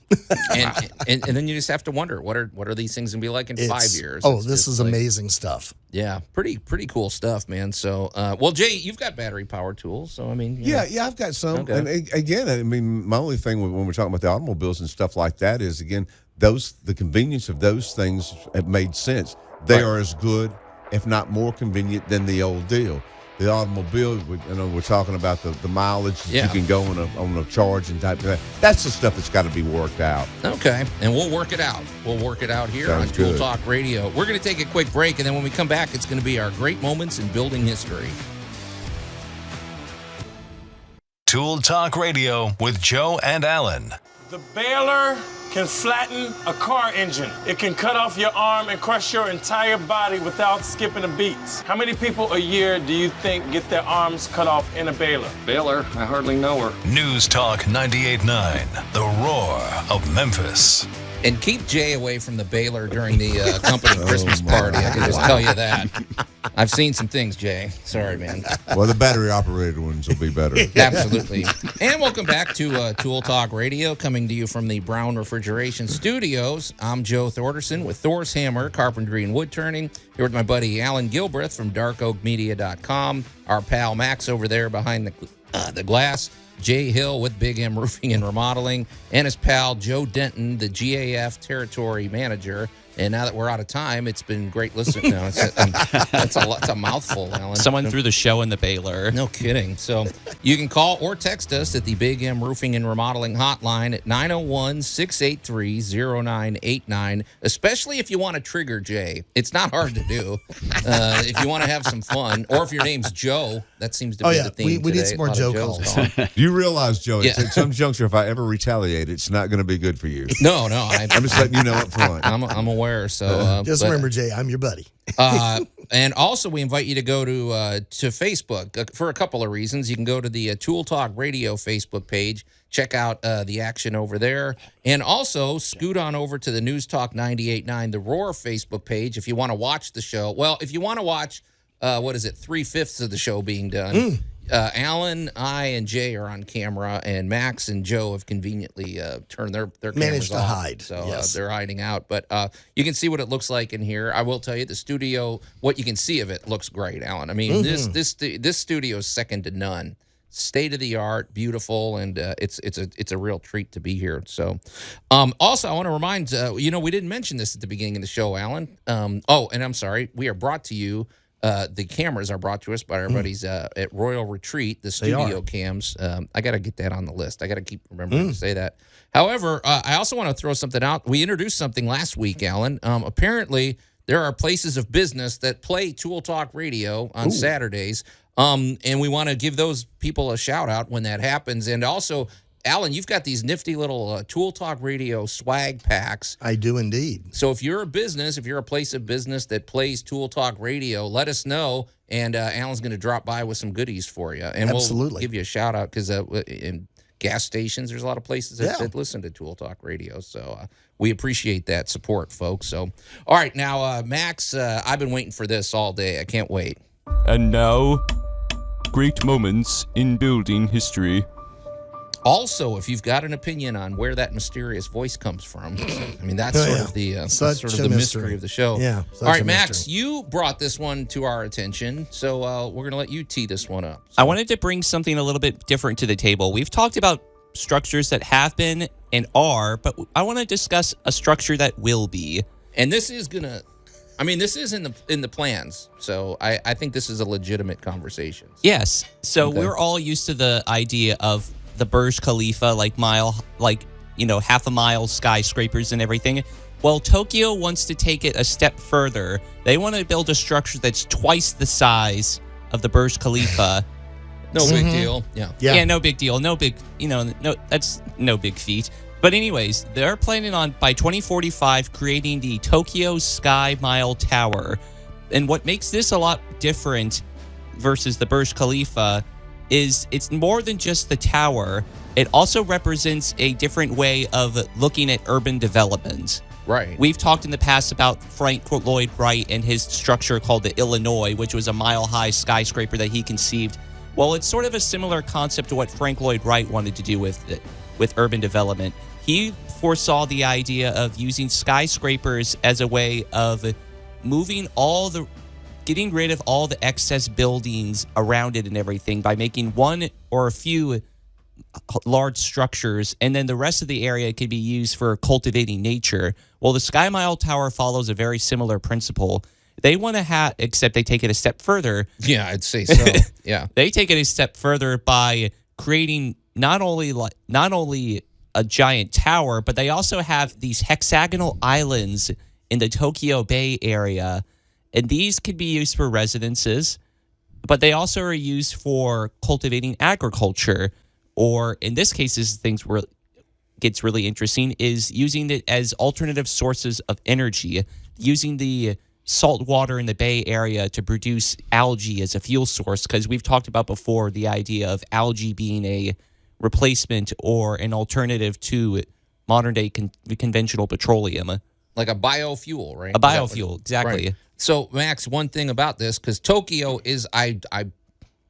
and then you just have to wonder what are these things gonna be like in 5 years? This is amazing stuff. Yeah, pretty cool stuff, man. So, Jay, you've got battery power tools, so I've got some. Okay. And again, my only thing when we're talking about the automobiles and stuff like that is again the convenience of those things have made sense. They are as good, if not more convenient than the old deal. The automobile, we're talking about the mileage that you can go on a charge and type of that. That's the stuff that's got to be worked out. Okay, and we'll work it out. We'll work it out here Sounds on Tool good. Talk Radio. We're going to take a quick break, and then when we come back, it's going to be our great moments in building history. Tool Talk Radio with Joe and Allan. The baler can flatten a car engine. It can cut off your arm and crush your entire body without skipping a beat. How many people a year do you think get their arms cut off in a baler? Baler? I hardly know her. News Talk 98.9, the roar of Memphis. And keep Jay away from the baler during the company Christmas party. I can just tell you that. I've seen some things, Jay. Sorry, man. Well, the battery-operated ones will be better. Absolutely. And welcome back to Tool Talk Radio, coming to you from the Brown Refrigeration Studios. I'm Joe Thorderson with Thor's Hammer, Carpentry and Wood Turning. Here with my buddy Allan Gilbreth from darkoakmedia.com. Our pal Max over there behind the glass. Jay Hill with Big M Roofing and Remodeling. And his pal Joe Denton, the GAF Territory Manager. And now that we're out of time, it's been great listening. No, it's a mouthful, Allan. Someone threw the show in the baler. No kidding. So you can call or text us at the Big M Roofing and Remodeling hotline at 901-683-0989, especially if you want to trigger Jay. It's not hard to do. If you want to have some fun, or if your name's Joe, that seems to be the theme we today. need some more Joe calls. Do you realize, Joe, at some juncture, if I ever retaliate, it's not going to be good for you. No. I'm just letting you know up front. I'm aware. So just remember, Jay, I'm your buddy. And also, we invite you to go to Facebook for a couple of reasons. You can go to the Tool Talk Radio Facebook page, check out the action over there, and also scoot on over to the News Talk 98.9 The Roar Facebook page if you want to watch the show. Well, if you want to watch, 3/5 of the show being done. Allan, I, and Jay are on camera, and Max and Joe have conveniently turned their cameras managed to off, hide. so Yes. they're hiding out. But you can see what it looks like in here. I will tell you, the studio, what you can see of it looks great, Allan. I mean, this studio is second to none. State of the art, beautiful, and it's a real treat to be here. So, also I want to remind we didn't mention this at the beginning of the show, Allan. And I'm sorry, we are brought to you. The cameras are brought to us by our buddies at Royal Retreat, the studio cams. I got to get that on the list. I got to keep remembering to say that. However, I also want to throw something out. We introduced something last week, Allan. Apparently, there are places of business that play Tool Talk Radio on Saturdays, and we want to give those people a shout-out when that happens. And also, Allan, you've got these nifty little Tool Talk Radio swag packs. I do indeed. So if you're a business, if you're a place of business that plays Tool Talk Radio, let us know, and Allan's going to drop by with some goodies for you. And we'll give you a shout-out because in gas stations, there's a lot of places that listen to Tool Talk Radio. So we appreciate that support, folks. So, all right, now, Max, I've been waiting for this all day. I can't wait. And now, great moments in building history. Also, if you've got an opinion on where that mysterious voice comes from, I mean, that's sort of the mystery of the show. Yeah. All right, Max, you brought this one to our attention, so we're going to let you tee this one up. I wanted to bring something a little bit different to the table. We've talked about structures that have been and are, but I want to discuss a structure that will be. And this is going to... I mean, this is in the plans, so I think this is a legitimate conversation. Yes. So we're all used to the idea of the Burj Khalifa, half a mile skyscrapers and everything. Well, Tokyo wants to take it a step further. They want to build a structure that's twice the size of the Burj Khalifa. No big deal. Yeah, no big deal. No big, that's no big feat. But anyways, they're planning on, by 2045, creating the Tokyo Sky Mile Tower. And what makes this a lot different versus the Burj Khalifa is it's more than just the tower. It also represents a different way of looking at urban development. Right. We've talked in the past about Frank Lloyd Wright and his structure called the Illinois, which was a mile-high skyscraper that he conceived. Well, it's sort of a similar concept to what Frank Lloyd Wright wanted to do with urban development. He foresaw the idea of using skyscrapers as a way of getting rid of all the excess buildings around it and everything by making one or a few large structures, and then the rest of the area could be used for cultivating nature. Well, the Sky Mile Tower follows a very similar principle. They want to except they take it a step further. Yeah, I'd say so. Yeah. They take it a step further by creating not only a giant tower, but they also have these hexagonal islands in the Tokyo Bay area. And these could be used for residences, but they also are used for cultivating agriculture, or in this case, gets really interesting, is using it as alternative sources of energy, using the salt water in the Bay Area to produce algae as a fuel source, because we've talked about before the idea of algae being a replacement or an alternative to modern-day conventional petroleum. Like a biofuel, right? A biofuel, exactly. Right. So, Max, one thing about this, because Tokyo is, I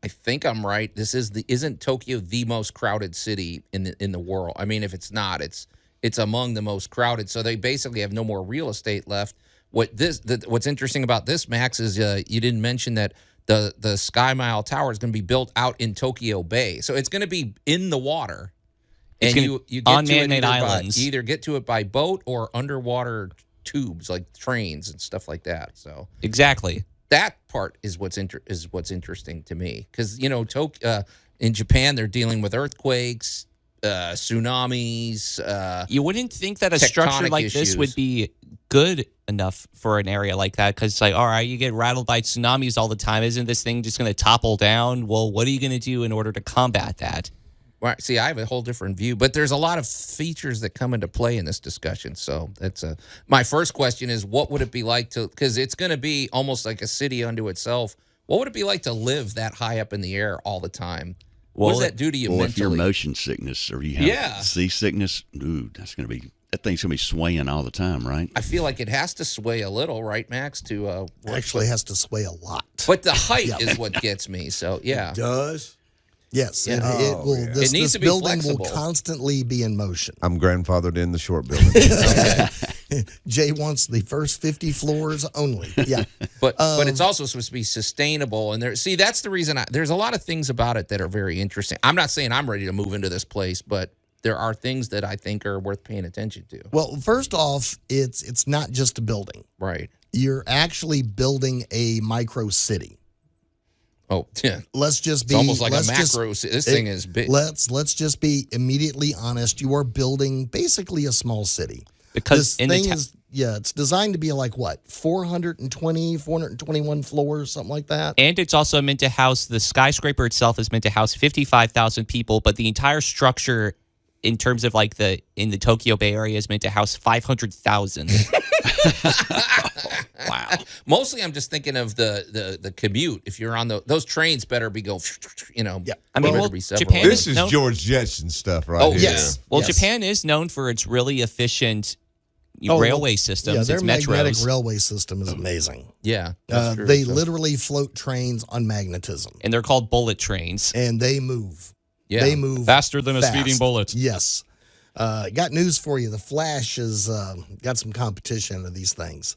think I'm right. Isn't Tokyo the most crowded city in the world? I mean, if it's not, it's among the most crowded. So they basically have no more real estate left. What's interesting about this, Max, is you didn't mention that the Sky Mile Tower is going to be built out in Tokyo Bay, so it's going to be in the water, and you get on to it man-made islands. you either get to it by boat or underwater tubes like trains and stuff like that. So Exactly. that part is what's interesting to me, because in Japan they're dealing with earthquakes, tsunamis. You wouldn't think that a structure like this would be good enough for an area like that, because like, all right, you get rattled by tsunamis all the time. Isn't this thing just going to topple down? Well, what are you going to do in order to combat that? Right. See, I have a whole different view, but there's a lot of features that come into play in this discussion. So that's my first question is, what would it be like to, because it's going to be almost like a city unto itself. What would it be like to live that high up in the air all the time? What does that do to you mentally? If you're motion sickness or you have seasickness, that thing's going to be swaying all the time, right? I feel like it has to sway a little, right, Max? Actually has to sway a lot. But the height is what gets me. So, yeah. It does? Yes, Yeah. it will. It needs this to be building flexible. will constantly be in motion. I'm grandfathered in the short building. Jay wants the first 50 floors only. Yeah, but it's also supposed to be sustainable. And that's the reason. There's a lot of things about it that are very interesting. I'm not saying I'm ready to move into this place, but there are things that I think are worth paying attention to. Well, first off, it's not just a building. Right. You're actually building a micro city. Oh, yeah. Let's just be it's almost like a macro. This thing is big. Let's just be immediately honest. You are building basically a small city. Because this thing is, it's designed to be like what, 421 floors, something like that. And it's also meant to house, the skyscraper itself is meant to house 55,000 people, but the entire structure in terms of like in the Tokyo Bay Area is meant to house 500,000. Wow. Mostly I'm just thinking of the commute. If you're on those trains better be go, Yeah. I mean, well, Japan This is George Jetson stuff right here. Yes. Well, yes. Japan is known for its really efficient railway systems. Yeah, their its magnetic metros. railway system is amazing. Yeah. That's true. They literally float trains on magnetism. And they're called bullet trains. And they move. Yeah. They move faster than fast. a speeding bullet. Yes. Got news for you. The Flash has got some competition of these things.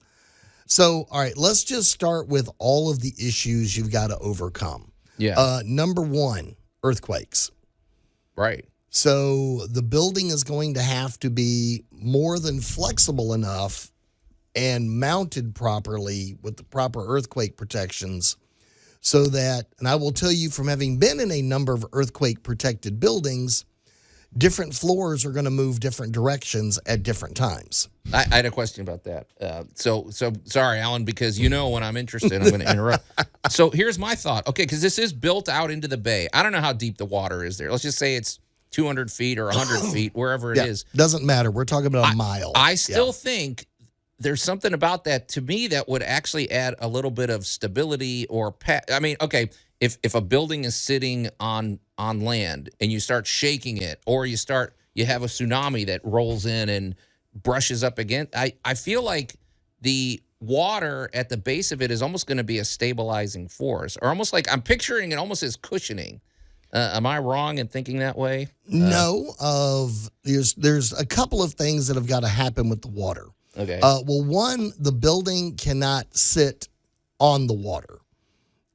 So, all right, let's just start with all of the issues you've got to overcome. Yeah. Number one, earthquakes. Right. So the building is going to have to be more than flexible enough and mounted properly with the proper earthquake protections so that, and I will tell you from having been in a number of earthquake protected buildings, different floors are going to move different directions at different times. I had a question about that. So sorry, Alan, because when I'm interested, I'm going to interrupt. So here's my thought. Okay, because this is built out into the bay. I don't know how deep the water is there. Let's just say it's 200 feet or 100 feet, wherever it is. Doesn't matter. We're talking about a mile. I still think there's something about that to me that would actually add a little bit of stability or I mean, okay, if a building is sitting on land and you start shaking it, or you have a tsunami that rolls in and brushes up against, I feel like the water at the base of it is almost going to be a stabilizing force, or almost like I'm picturing it almost as cushioning. Am I wrong in thinking that way? No. There's a couple of things that have got to happen with the water. Okay. Well, one, the building cannot sit on the water.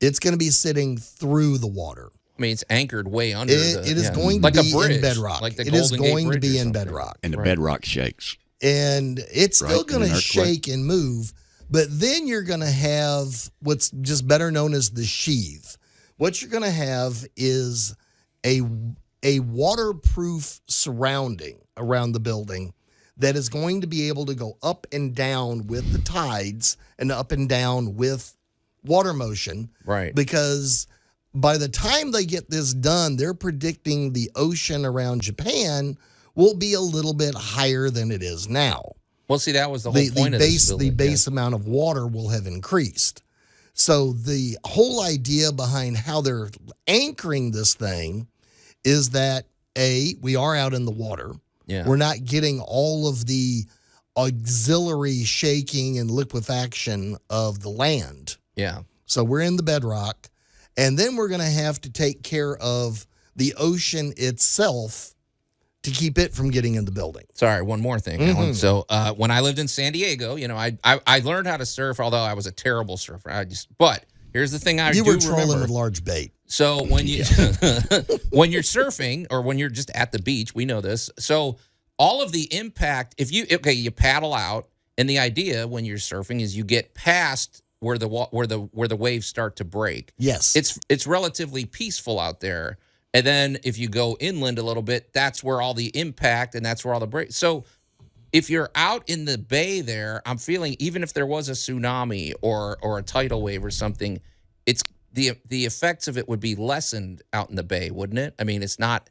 It's going to be sitting through the water. I mean, it's anchored way under. It is going to like be a bridge, in bedrock. Like the it is Golden Gate going to Bridge be or in something. bedrock. And the bedrock shakes. And it's still Right, going in to an earthquake. shake and move, but then you're going to have what's just better known as the sheath. What you're going to have is a waterproof surrounding around the building that is going to be able to go up and down with the tides and up and down with water motion. Right. Because by the time they get this done, they're predicting the ocean around Japan will be a little bit higher than it is now. Well, see, that was the whole point of this building. The base amount of water will have increased. So the whole idea behind how they're anchoring this thing is that, A, we are out in the water. Yeah. We're not getting all of the auxiliary shaking and liquefaction of the land. Yeah. So we're in the bedrock, and then we're going to have to take care of the ocean itself to keep it from getting in the building. Sorry, one more thing, Alan. So when I lived in San Diego, I learned how to surf, although I was a terrible surfer. But here's the thing You were trolling with large bait. So when you when you're surfing or when you're just at the beach, we know this. So all of the impact, you paddle out, and the idea when you're surfing is you get past where the waves start to break. Yes. It's relatively peaceful out there. And then if you go inland a little bit, that's where all the impact and that's where all the break. So if you're out in the bay there, I'm feeling even if there was a tsunami or a tidal wave or something, it's the effects of it would be lessened out in the bay, wouldn't it? I mean, it's not.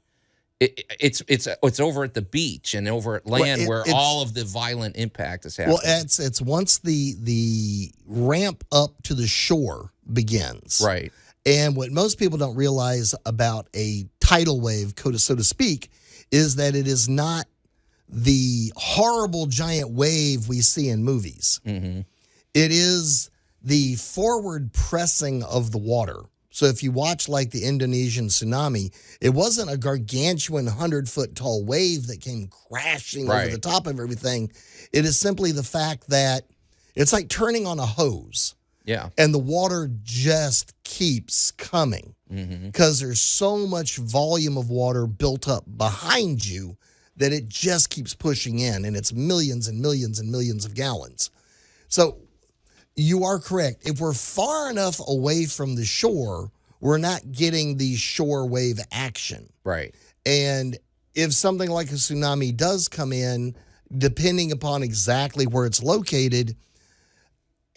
It's over at the beach and over at land where all of the violent impact is happening. Well, it's once the ramp up to the shore begins. Right. And what most people don't realize about a tidal wave, so to speak, is that it is not the horrible giant wave we see in movies. Mm-hmm. It is the forward pressing of the water. So if you watch like the Indonesian tsunami, it wasn't a gargantuan 100-foot tall wave that came crashing over the top of everything. It is simply the fact that it's like turning on a hose. Yeah. And the water just keeps coming because there's so much volume of water built up behind you that it just keeps pushing in, and it's millions and millions and millions of gallons. So you are correct. If we're far enough away from the shore, we're not getting the shore wave action. Right. And if something like a tsunami does come in, depending upon exactly where it's located,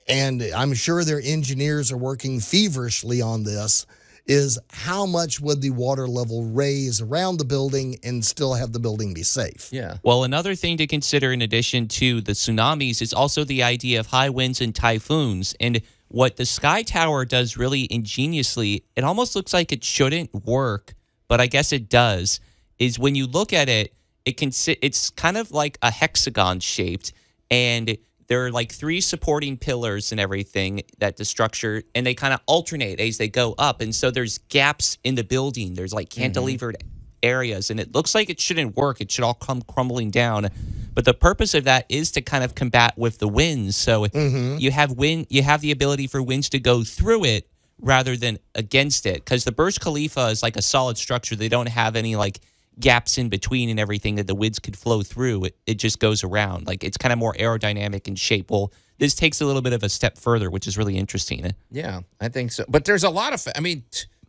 and I'm sure their engineers are working feverishly on this, is how much would the water level raise around the building and still have the building be safe? Yeah. Well, another thing to consider in addition to the tsunamis is also the idea of high winds and typhoons. And what the Sky Tower does really ingeniously, it almost looks like it shouldn't work, but I guess it does, is when you look at it, it's kind of like a hexagon shaped, and there are like 3 supporting pillars and everything that the structure, and they kind of alternate as they go up. And so there's gaps in the building. There's like cantilevered areas, and it looks like it shouldn't work. It should all come crumbling down. But the purpose of that is to kind of combat with the winds. So you have the ability for winds to go through it rather than against it. Because the Burj Khalifa is like a solid structure. They don't have any like gaps in between and everything that the winds could flow through. It just goes around. Like it's kind of more aerodynamic in shape. Well, this takes a little bit of a step further, which is really interesting. Yeah, I think so. But there's a lot of,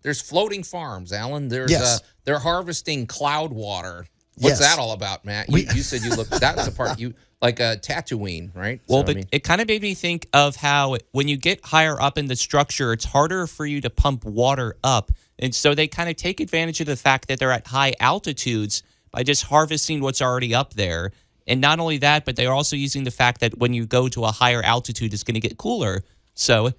there's floating farms, Alan. There's they're harvesting cloud water. What's that all about, Matt? You said you looked, that's the part you, like Tatooine, right? Well, so, it kind of made me think of how when you get higher up in the structure, it's harder for you to pump water up. And so they kind of take advantage of the fact that they're at high altitudes by just harvesting what's already up there. And not only that, but they're also using the fact that when you go to a higher altitude, it's going to get cooler. So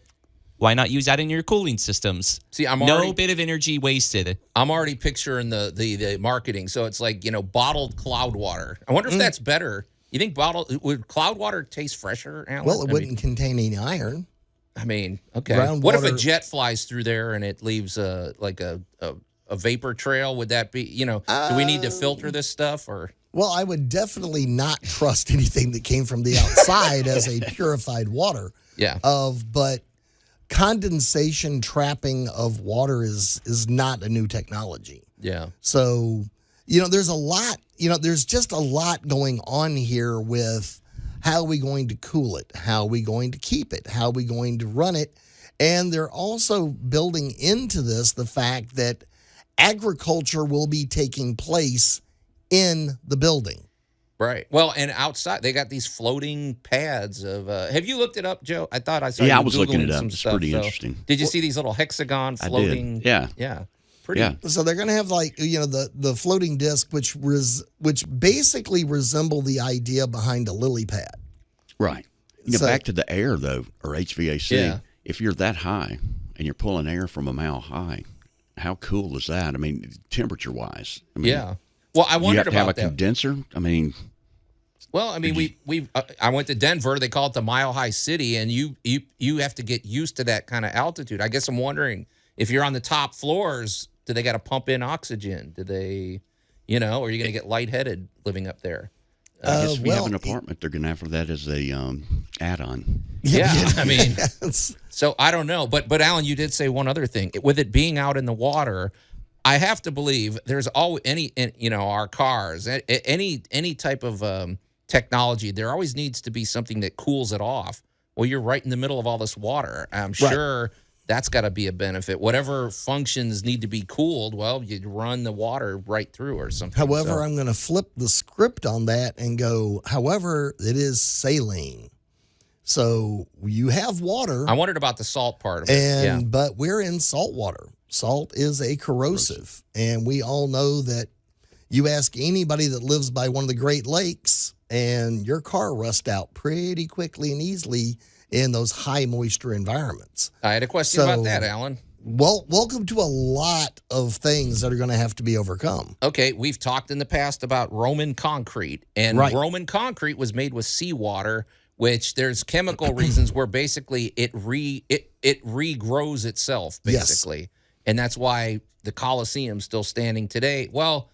why not use that in your cooling systems? See, no bit of energy wasted. I'm already picturing the marketing. So it's like, bottled cloud water. I wonder if that's better. You think would cloud water taste fresher, Alan? Well, it wouldn't contain any iron. Okay. Groundwater. What if a jet flies through there and it leaves a vapor trail? Would that be, do we need to filter this stuff or? Well, I would definitely not trust anything that came from the outside as a purified water. Yeah. But condensation trapping of water is not a new technology. Yeah. So, there's a lot, there's just a lot going on here with how are we going to cool it? How are we going to keep it? How are we going to run it? And they're also building into this the fact that agriculture will be taking place in the building. Right. Well, and outside, they got these floating pads of, have you looked it up, Joe? I thought I saw I you was Googling looking it up. some It's stuff. pretty interesting. Did you see these little hexagon floating? I did. Yeah. Yeah. Pretty. Yeah. So they're going to have the floating disc, which basically resemble the idea behind a lily pad. Right. Back to the air though, or HVAC. Yeah. If you're that high and you're pulling air from a mile high, how cool is that? Temperature wise. Yeah. Well, I wondered you have to have about a condenser. Well, I mean, I went to Denver. They call it the Mile High City, and you have to get used to that kind of altitude. I guess I'm wondering if you're on the top floors, do they got to pump in oxygen? Do they, or are you going to get lightheaded living up there? I guess if you have an apartment, they're going to offer that as a add-on. Yeah, I mean, so I don't know. But Alan, you did say one other thing. With it being out in the water, I have to believe there's always our cars, any type of technology, there always needs to be something that cools it off. Well, you're right in the middle of all this water. I'm sure that's got to be a benefit. Whatever functions need to be cooled, well, you run the water right through or something. However, I'm going to flip the script on that and go, however, it is saline. So you have water. I wondered about the salt part of it. But we're in salt water. Salt is a corrosive. And we all know that you ask anybody that lives by one of the Great Lakes, and your car rusts out pretty quickly and easily in those high moisture environments. I had a question about that, Alan. Well, welcome to a lot of things that are going to have to be overcome. Okay, we've talked in the past about Roman concrete, and Roman concrete was made with seawater, which there's chemical reasons where basically it regrows itself, basically. Yes. And that's why the Colosseum's still standing today. Well,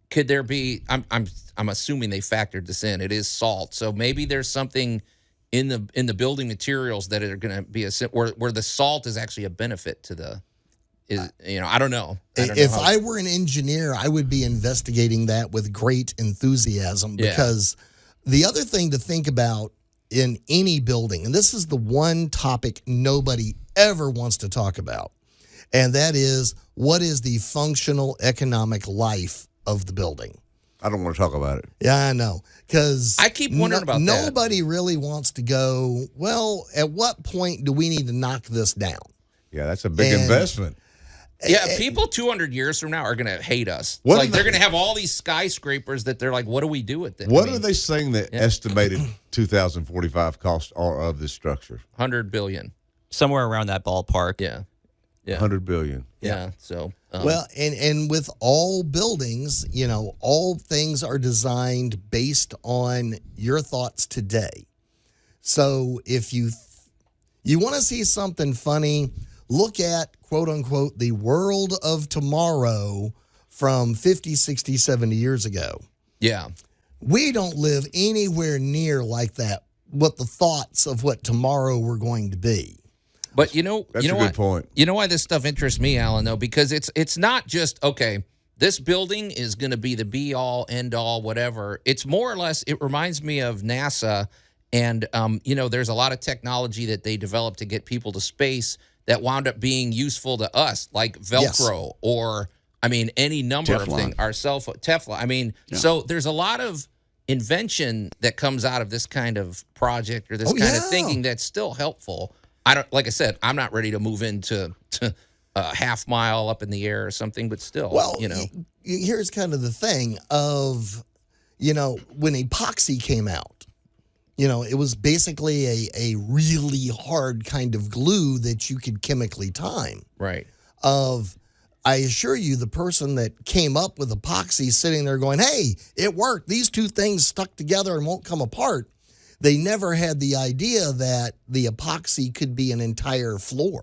could there be, I'm assuming they factored this in. It is salt. So maybe there's something in the building materials that are going to be where the salt is actually a benefit to I don't know. If I were an engineer, I would be investigating that with great enthusiasm, because the other thing to think about in any building, and this is the one topic nobody ever wants to talk about, and that is, what is the functional economic life of the building? I don't want to talk about it. Yeah, I know. Because I keep wondering about that. Nobody really wants to go, well, at what point do we need to knock this down? Yeah, that's a big investment. Yeah, people 200 years from now are going to hate us. It's like they're going to have all these skyscrapers that they're like, what do we do with it? What are they saying the estimated 2045 costs are of this structure? $100 billion. Somewhere around that ballpark. Yeah. $100 billion. Yeah. So well, and with all buildings, all things are designed based on your thoughts today. So if you want to see something funny, look at, quote unquote, the world of tomorrow from 50, 60, 70 years ago. Yeah. We don't live anywhere near like that, what the thoughts of what tomorrow we're going to be. But that's a good point. You know why this stuff interests me, Alan, though? Because it's not just, okay, this building is going to be the be-all, end-all, whatever. It's more or less, it reminds me of NASA, and, there's a lot of technology that they developed to get people to space that wound up being useful to us, like Velcro or, any number of things. Our cell phone, Teflon. So there's a lot of invention that comes out of this kind of project or this kind of thinking that's still helpful. Like I said, I'm not ready to move into a half mile up in the air or something, but still, well, here's kind of the thing of, when epoxy came out, it was basically a really hard kind of glue that you could chemically time. Right. I assure you, the person that came up with epoxy sitting there going, hey, it worked. These two things stuck together and won't come apart. They never had the idea that the epoxy could be an entire floor.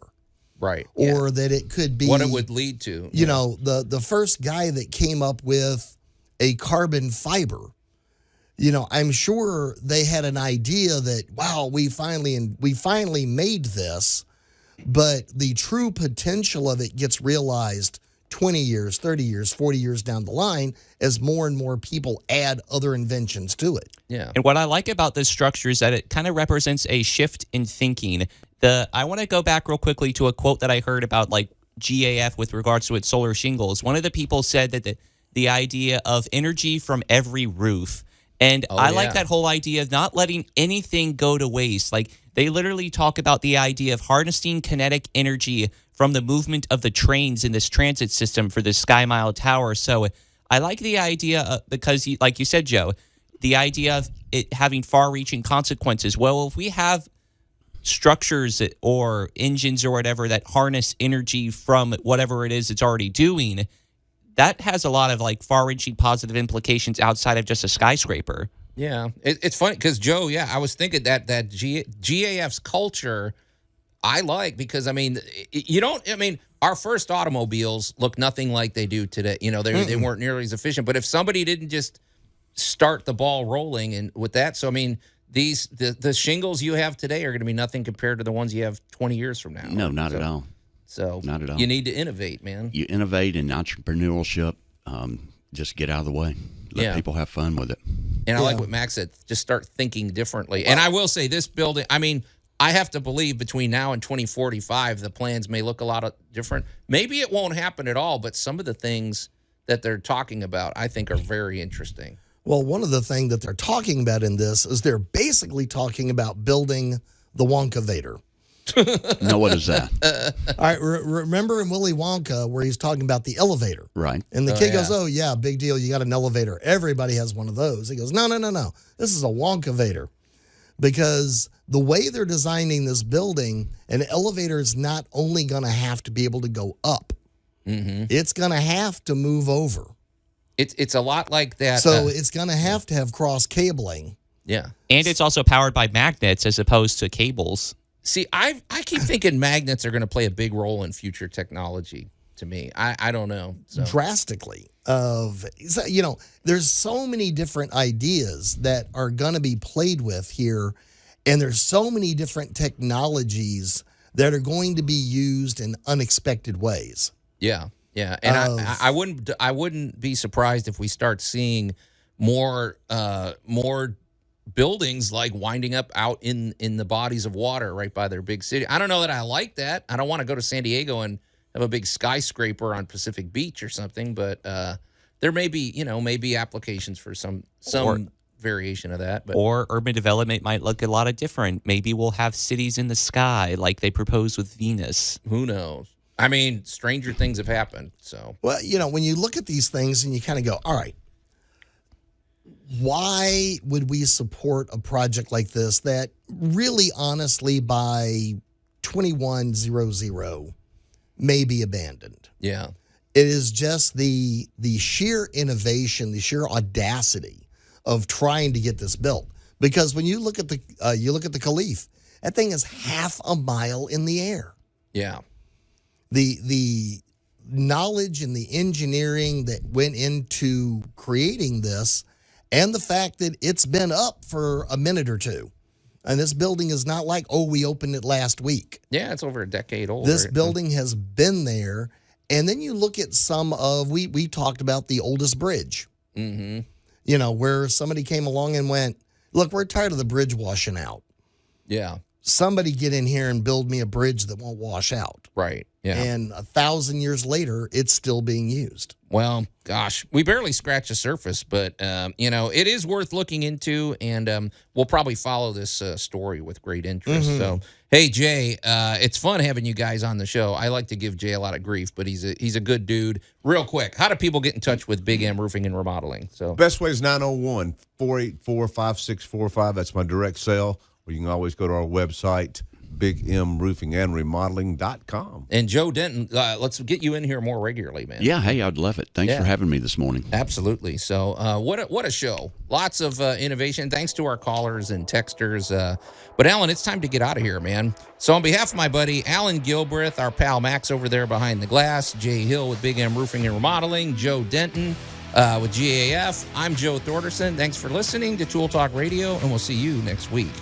Right. Or that it could be what it would lead to. The first guy that came up with a carbon fiber, I'm sure they had an idea that, wow, we finally made this, but the true potential of it gets realized 20 years, 30 years, 40 years down the line as more and more people add other inventions to it. Yeah. And what I like about this structure is that it kind of represents a shift in thinking. I want to go back real quickly to a quote that I heard about GAF with regards to its solar shingles. One of the people said that the idea of energy from every roof. And I like that whole idea of not letting anything go to waste. Like, they literally talk about the idea of harnessing kinetic energy from the movement of the trains in this transit system for the Sky Mile Tower. So I like the idea because, like you said, Joe, the idea of it having far-reaching consequences. Well, if we have structures or engines or whatever that harness energy from whatever it is it's already doing, that has a lot of far-reaching positive implications outside of just a skyscraper. Yeah, it's funny because Joe. Yeah, I was thinking that GAF's culture I like because I mean you don't. I mean our first automobiles look nothing like they do today. You know they weren't nearly as efficient. But if somebody didn't just start the ball rolling and with that, so I mean the shingles you have today are going to be nothing compared to the ones you have 20 years from now. No, not at all. So not at all. You need to innovate, man. You innovate in entrepreneurship. Just get out of the way. Let people have fun with it. And I like what Max said. Just start thinking differently. And I will say this building, I mean, I have to believe between now and 2045, the plans may look a lot different. Maybe it won't happen at all, but some of the things that they're talking about, I think, are very interesting. Well, one of the things that they're talking about in this is they're basically talking about building the Wonka-vator. No, what is that? All right, remember in Willy Wonka where he's talking about the elevator? Right. And the kid goes, oh, yeah, big deal. You got an elevator. Everybody has one of those. He goes, no. This is a Wonka-vator. Because the way they're designing this building, an elevator is not only going to have to be able to go up, it's going to have to move over. It's a lot like that. So it's going to have cross cabling. Yeah. And it's also powered by magnets as opposed to cables. See, I keep thinking magnets are going to play a big role in future technology to me. I don't know. So. Drastically. There's so many different ideas that are going to be played with here, and there's so many different technologies that are going to be used in unexpected ways. Yeah, yeah. And I wouldn't be surprised if we start seeing more buildings like winding up out in the bodies of water right by their big city. I don't know that I like that. I don't want to go to San Diego and have a big skyscraper on Pacific Beach or something, but there may be applications for some variation of that. But or urban development might look a lot of different. Maybe we'll have cities in the sky like they proposed with Venus. Who knows? I mean, stranger things have happened. So well, when you look at these things and you kind of go, all right, why would we support a project like this that really, honestly, by 2100 may be abandoned? Yeah. It is just the sheer innovation, the sheer audacity of trying to get this built. Because when you look at the Khalif, that thing is half a mile in the air. Yeah. The knowledge and the engineering that went into creating this, and the fact that it's been up for a minute or two. And this building is not like, we opened it last week. Yeah, it's over a decade old. This building has been there. And then you look at some of, we talked about the oldest bridge. Mm-hmm. Where somebody came along and went, look, we're tired of the bridge washing out. Yeah. Somebody get in here and build me a bridge that won't wash out. Right. Yeah. And 1,000 years later, it's still being used. Well, gosh, we barely scratched the surface, but, it is worth looking into, and we'll probably follow this story with great interest. So, hey, Jay, it's fun having you guys on the show. I like to give Jay a lot of grief, but he's a good dude. Real quick, how do people get in touch with Big M Roofing and Remodeling? So, best way is 901-484-5645. That's my direct cell. Or you can always go to our website, bigmroofingandremodeling.com. And Joe Denton, let's get you in here more regularly, man. Yeah, hey, I'd love it. Thanks for having me this morning. Absolutely. So what a show. Lots of innovation. Thanks to our callers and texters. But, Allan, it's time to get out of here, man. So on behalf of my buddy Allan Gilbreth, our pal Max over there behind the glass, Jay Hill with Big M Roofing and Remodeling, Joe Denton with GAF, I'm Joe Thorderson. Thanks for listening to Tool Talk Radio, and we'll see you next week.